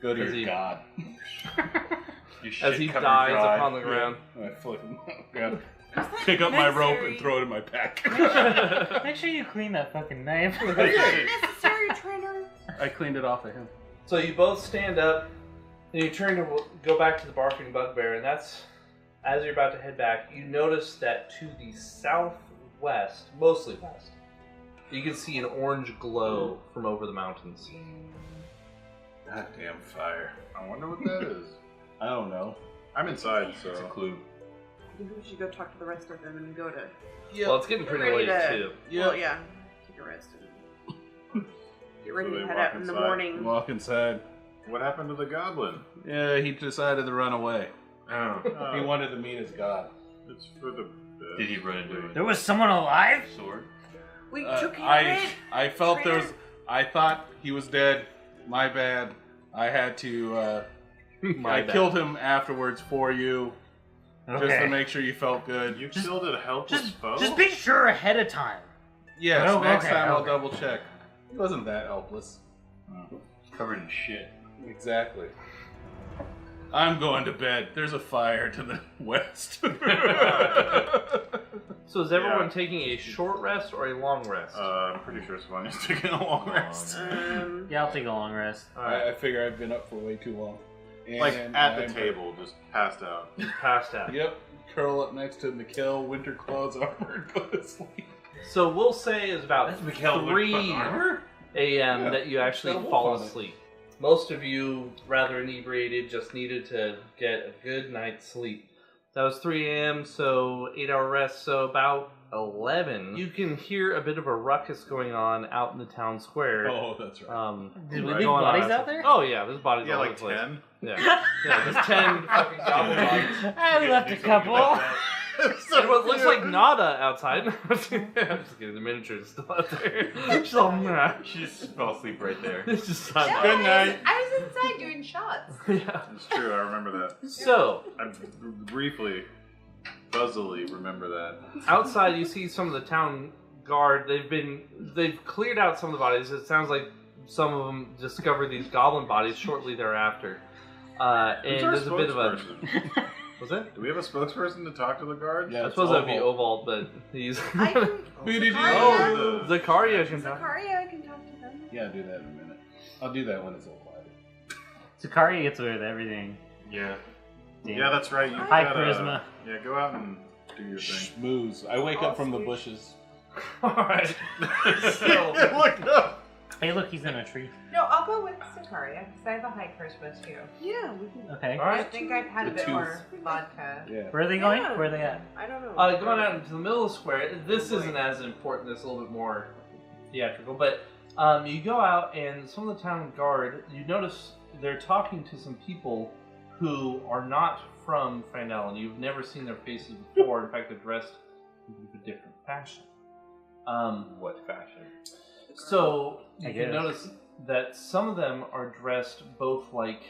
Go to As your he- god. You As shit he covered dies dry. upon the ground. I flip him. Grab, pick up my rope and necessary? throw it in my pack. Make sure you clean that fucking knife. Necessary trainer. I cleaned it off of him. So you both stand up, and you turn to go back to the barking bugbear, and that's, as you're about to head back, you notice that to the southwest, mostly west, you can see an orange glow from over the mountains. Goddamn fire. I wonder what that is. I don't know. I'm inside, so... It's a clue. Maybe we should go talk to the rest of them and go to. Well, it's getting pretty late, too. Well, yeah. Take a rest and get ready So to they head walk out in the inside. morning. Walk inside. What happened to the goblin? Yeah, he decided to run away. Oh. He wanted to meet his god. It's for the best. Did he run into There was someone alive? a sword? We took care I of it. I felt there was. Trainer. I thought he was dead. My bad. I had to. I bad. killed him afterwards for you, just to Okay. make sure you felt good. You killed a helpless foe? Just be sure ahead of time. Yes, Oh, next okay, time I'll okay. double check. He wasn't that helpless. Covered in shit. Exactly. I'm going to bed. There's a fire to the west. So is everyone Yeah. taking a short rest or a long rest? I'm pretty sure Swanya's taking a long rest. Yeah, I'll take a long rest. I figure I've been up for way too long. Like And at the I'm- table, just passed out. Passed out. Yep. Curl up next to Mikhail, winter clothes, armor, and go to sleep. So we'll say it's about That's Mikhail with 3 fucking armor? a.m. Yeah. that you actually Got a wolf fall on it. asleep. Most of you, rather inebriated, just needed to get a good night's sleep. That was 3 a.m., so 8-hour rest, so about 11. You can hear a bit of a ruckus going on out in the town square. Oh, that's right. Did we Right. leave going on bodies out there? Oh yeah, there's bodies Yeah, all like over the place. 10. Yeah, yeah, there's 10 fucking goblin bodies. I left a couple. And what looks like Nada outside. I'm just kidding, the miniature is still out there. She's all, nah. She just fell asleep right there. It's just No, time. Good night. I was inside doing shots. Yeah. It's true, I remember that. So, I briefly fuzzily remember that. Outside, you see some of the town guard. They've cleared out some of the bodies. It sounds like some of them discovered these goblin bodies shortly thereafter. Who's our And there's a bit of a. spokesperson? Was it? Do we have a spokesperson to talk to the guards? Yeah. I suppose that'd be Ovald, but he's. I can. Who did you? Oh, Zakaria can talk. Zakaria can talk to them. Yeah, do that in a minute. I'll do that when it's all quieter. Zakaria gets away with everything. Yeah. Damn. Yeah, that's right. You High gotta- charisma. Yeah, go out and do your thing. Schmooze. I wake up from the bushes. Alright. So, Look up. Hey, look, he's in a tree. No, I'll go with Zakaria because I have a high charisma too. Yeah, we can. Okay. I alright. think I've had a The bit tooth. more vodka. Yeah. Where are they going? Yeah. Where are they at? I don't know. Going out into the middle of the square. This isn't as important. It's a little bit more theatrical. But you go out, and some of the town guard, you notice they're talking to some people who are not from Fandel, and you've never seen their faces before. In fact, they're dressed in a different fashion. What fashion? So you I can guess. notice that some of them are dressed both like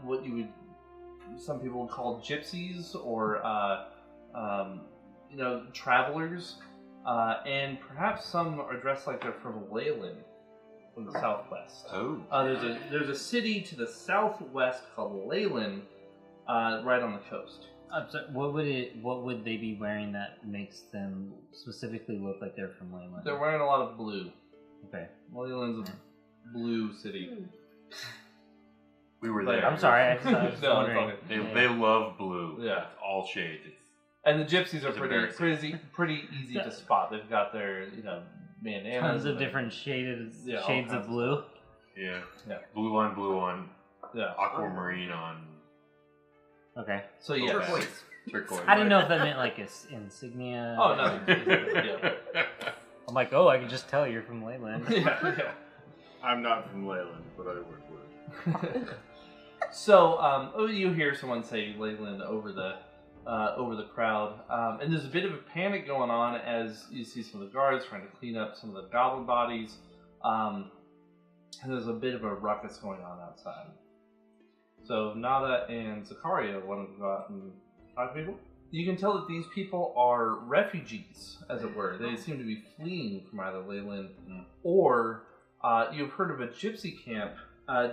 what you would, some people would call gypsies or travelers, and perhaps some are dressed like they're from Leyland, from the southwest. Oh. There's a city to the southwest called Leyland, right on the coast. So what would they be wearing that makes them specifically look like they're from Leyland? They're wearing a lot of blue. Okay. Leyland's a blue city. We were But- there. I'm sorry. I was No, just it's wondering. okay. They love blue. Yeah. It's all shades. It's And the gypsies are It's embarrassing. pretty easy to spot. They've got their bandanas. Tons of and- different shades Yeah, all shades kinds of blue. yeah. Yeah. Blue on, Yeah. aquamarine on Okay. So yeah. turquoise. Turquoise. I didn't know if that meant like insignia. Oh no. yeah. I'm like, oh, I can just tell you're from Leyland. yeah. I'm not from Leyland, but I work with. So you hear someone say Leyland over the crowd, and there's a bit of a panic going on as you see some of the guards trying to clean up some of the goblin bodies, and there's a bit of a ruckus going on outside. So Nada and Zakaria want to go out and talk to people. You can tell that these people are refugees, as it were. They seem to be fleeing from either Leyland or you've heard of a gypsy camp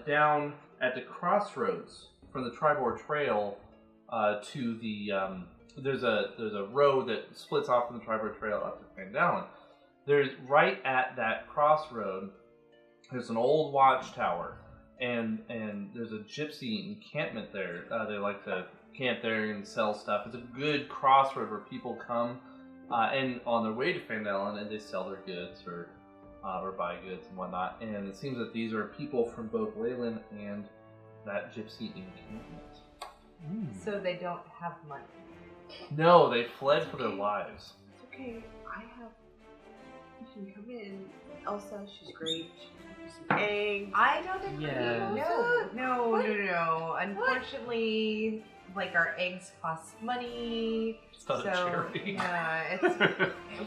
down at the crossroads from the Tribor Trail to the there's a road that splits off from the Tribor Trail up to Fandalen. There's right at that crossroad. There's an old watchtower, and there's a gypsy encampment there. They like to camp there and sell stuff. It's a good crossroad where people come and on their way to Fandalen, and they sell their goods or buy goods and whatnot. And it seems that these are people from both Leyland and that gypsy encampment. So they don't have money. No, they fled for their lives. It's okay. You can come in. Elsa, she's great. She can give you some eggs. I don't agree. Yeah. No. Unfortunately, like our eggs cost money. It's not a charity. Yeah,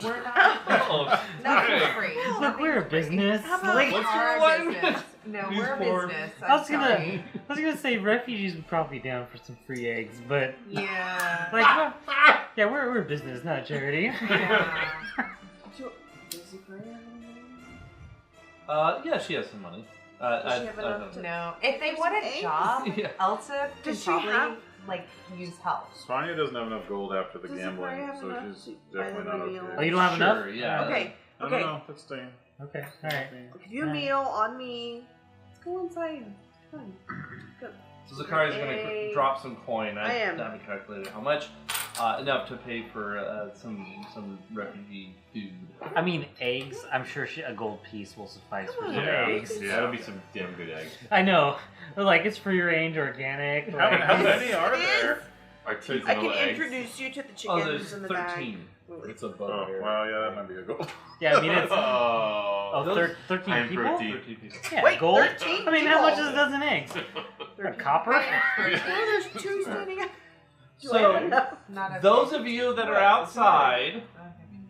we're not. Nothing's free. Look, we're a business. Like What's our your line? business. No, Who's we're a for? business. I was sorry. gonna say refugees would probably be down for some free eggs, but Yeah. like, yeah, we're a business, not a charity. Yeah. Does Zakaria have any money? Yeah, she has some money. Does she have enough to- No. If they want a job, Yeah. Elsa could Does she probably have- use help. Svanya doesn't have enough gold after the Does gambling, Zakaria have so enough she's to buy definitely them not a meal? okay. Oh, you don't have enough? Sure, yeah. Okay. No, Okay. no, it's staying. Okay, all right. I'll give you a meal on me. Let's go inside. Come on. Go. So Zakaria's going to Egg. drop some coin. I am. haven't calculated how much. Enough to pay for some refugee food. I mean, eggs. I'm sure a gold piece will suffice for Come some on. eggs. Yeah, that'll be some damn good eggs. I know. Like, it's free range, organic. How Like, many are there? Artisanal I can eggs. introduce you to the Oh, chickens there's in the 13. bag. It's a bug. Oh, well, yeah, that might be a gold. yeah, I mean, it's Oh. Those- 13 high people? protein. 13 people. Yeah, Wait, gold? 13 I mean, how much is people? a dozen eggs? A copper? Oh, there's two standing up. Do I So- have enough? Not a Those of you that are outside Okay.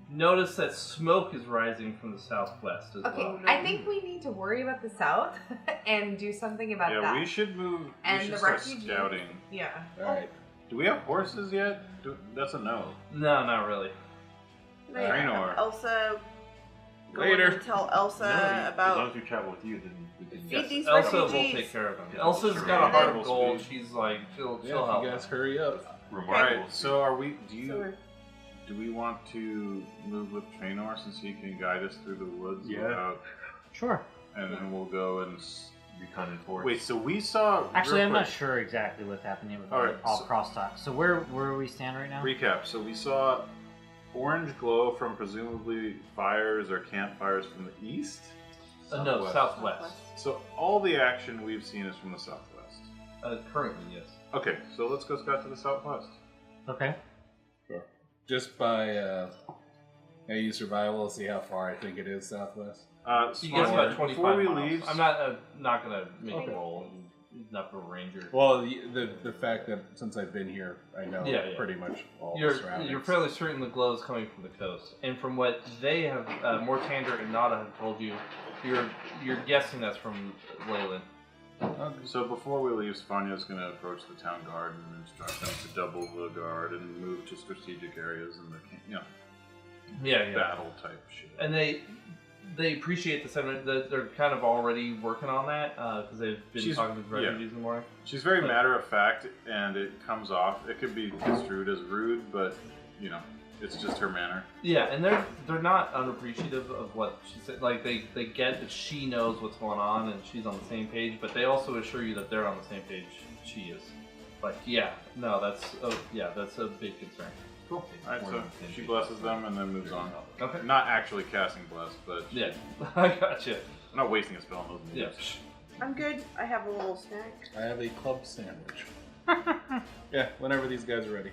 notice that smoke is rising from the southwest as Okay, well. I think we need to worry about the south and do something about Yeah, that. we should move. And we should the start refugee- scouting. Yeah. All right. Do we have horses yet? That's a no. No, not really. Can I Trainor. have Elsa go in Later. and tell Elsa As long about as we travel with you, then we can. feed these Elsa will refugees. take care of him. Yeah, Elsa's sure. got a heart of Incredible gold. speed. She's like, she'll Yeah, help. if you guys hurry up. Remarkable. Alright, so are we... So Do we want to move with Trainor since he can guide us through the woods Yeah. without... Sure. And then we'll go and... Recon and force. Wait, so we saw... Actually, real I'm not quick, sure exactly what's happening with All right, all so- crosstalk. So where we stand right now? Recap. So we saw orange glow from presumably fires or campfires from the east. No, southwest. So all the action we've seen is from the southwest. Currently, yes. Okay, so let's go scout to the southwest. Okay. Just by I use survival to see how far I think it is southwest. You guys about 25 before we miles. leave, I'm not gonna make a roll. He's not a ranger. Well, the fact that since I've been here, I know Yeah, yeah. pretty much all the You're surroundings. fairly certain the glow is coming from the coast, and from what they have, Mortander and Nada have told you, you're guessing that's from Leyland. so before we leave, Svanya's going to approach the town guard and instruct them to double the guard and move to strategic areas in the Yeah, battle type shit. And they appreciate the sentiment. They're kind of already working on that because they've been talking to the refugees in the morning. She's very matter of fact, and it comes off. It could be construed as rude, but it's just her manner. Yeah, and they're not unappreciative of what she said. Like they get that she knows what's going on and she's on the same page, but they also assure you that they're on the same page she is. Like, that's a big concern. Cool. Alright, so she blesses them and then moves on. Okay. Not actually casting bless, but Yeah, I gotcha. I'm not wasting a spell on those Yeah. moves. I'm good. I have a little snack. I have a club sandwich. Yeah, whenever these guys are ready.